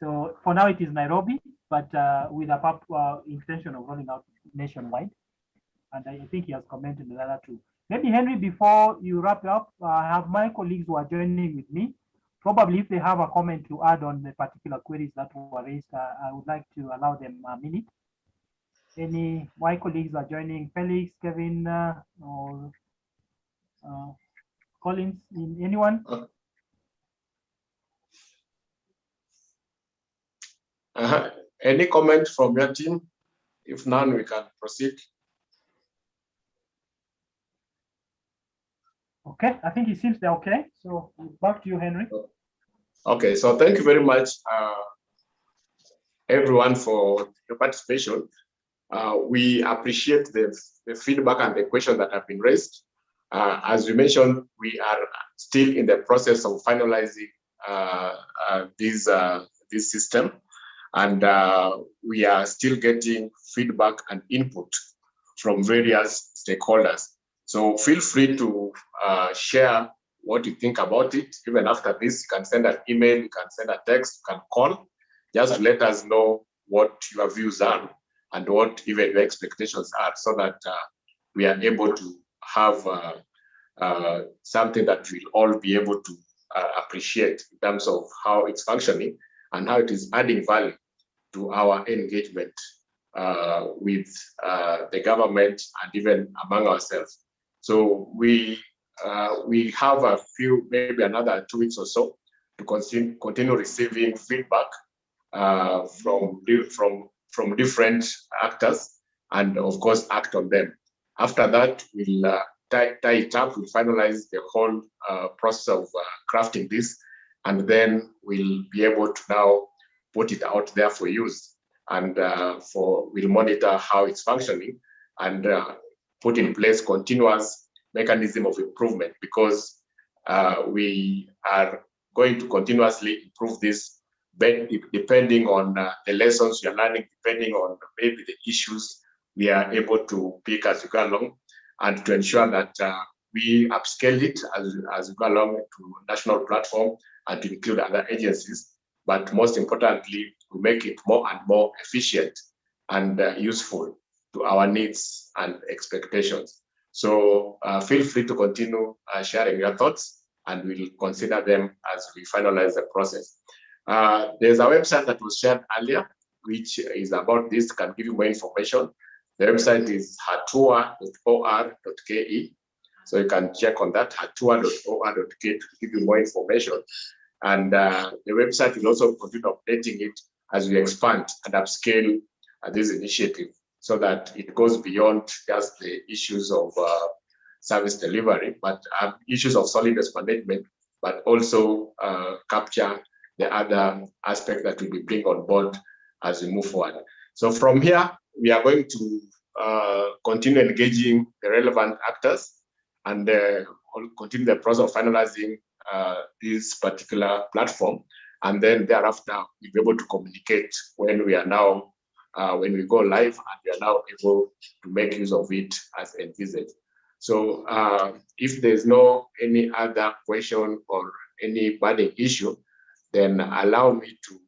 So for now, it is Nairobi, but with a intention of rolling out nationwide. And I think he has commented on the other two. Maybe Henry, before you wrap up, I have my colleagues who are joining with me. Probably if they have a comment to add on the particular queries that were raised, I would like to allow them a minute. My colleagues are joining, Felix, Kevin, or Collins, anyone? Any comment from your team? If none, we can proceed. Okay, I think it seems they're okay. So back to you, Henry. Okay, so thank you very much, everyone, for your participation. We appreciate the feedback and the questions that have been raised. As we mentioned, we are still in the process of finalizing this system, and we are still getting feedback and input from various stakeholders. So feel free to share what you think about it. Even after this, you can send an email, you can send a text, you can call, just to let us know what your views are and what even your expectations are, so that we are able to have something that we'll all be able to appreciate in terms of how it's functioning and how it is adding value to our engagement with the government and even among ourselves. So we have a few, maybe another 2 weeks or so, to continue receiving feedback from different actors, and of course act on them. After that, we'll tie it up, we'll finalize the whole process of crafting this, and then we'll be able to now put it out there for use. And we'll monitor how it's functioning and put in place continuous mechanism of improvement, because we are going to continuously improve this, depending on the lessons you're learning, depending on maybe the issues we are able to pick as we go along, and to ensure that we upscale it as we go along to national platform and to include other agencies. But most importantly, we make it more and more efficient and useful to our needs and expectations. So feel free to continue sharing your thoughts, and we'll consider them as we finalize the process. There's a website that was shared earlier, which is about this, can give you more information. The website is hatua.or.ke. So you can check on that, hatua.or.ke, to give you more information. And the website will also continue updating it as we expand and upscale this initiative, so that it goes beyond just the issues of service delivery, but issues of solid waste management, but also capture the other aspect that we will bring on board as we move forward. So from here, we are going to continue engaging the relevant actors and continue the process of finalizing this particular platform. And then thereafter, we'll be able to communicate when we are now, when we go live, and we are now able to make use of it as envisaged. So if there's no any other question or any burning issue, then allow me to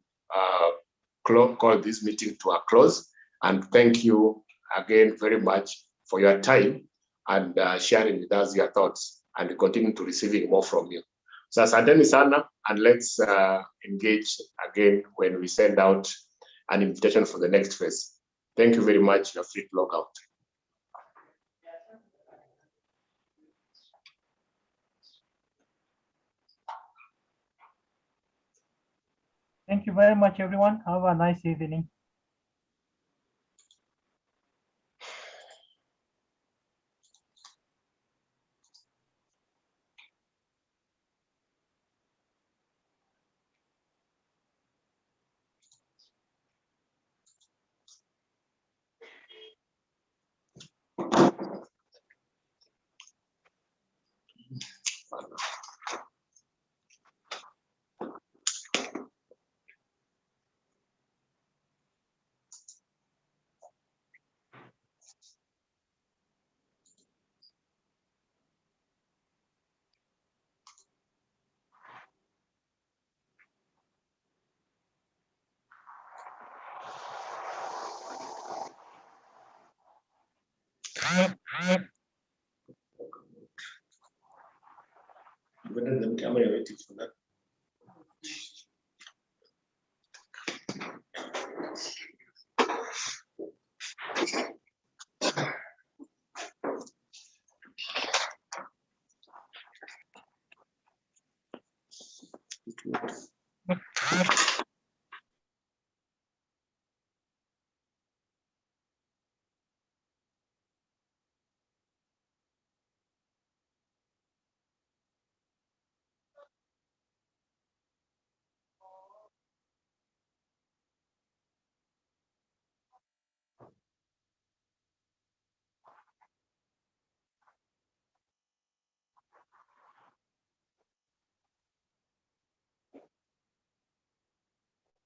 call this meeting to a close. And thank you again very much for your time and sharing with us your thoughts, and continue to receiving more from you. So asanteni sana, and let's engage again when we send out an invitation for the next phase. Thank you very much. You're free to log out. Thank you very much, everyone. Have a nice evening. I'm waiting for that.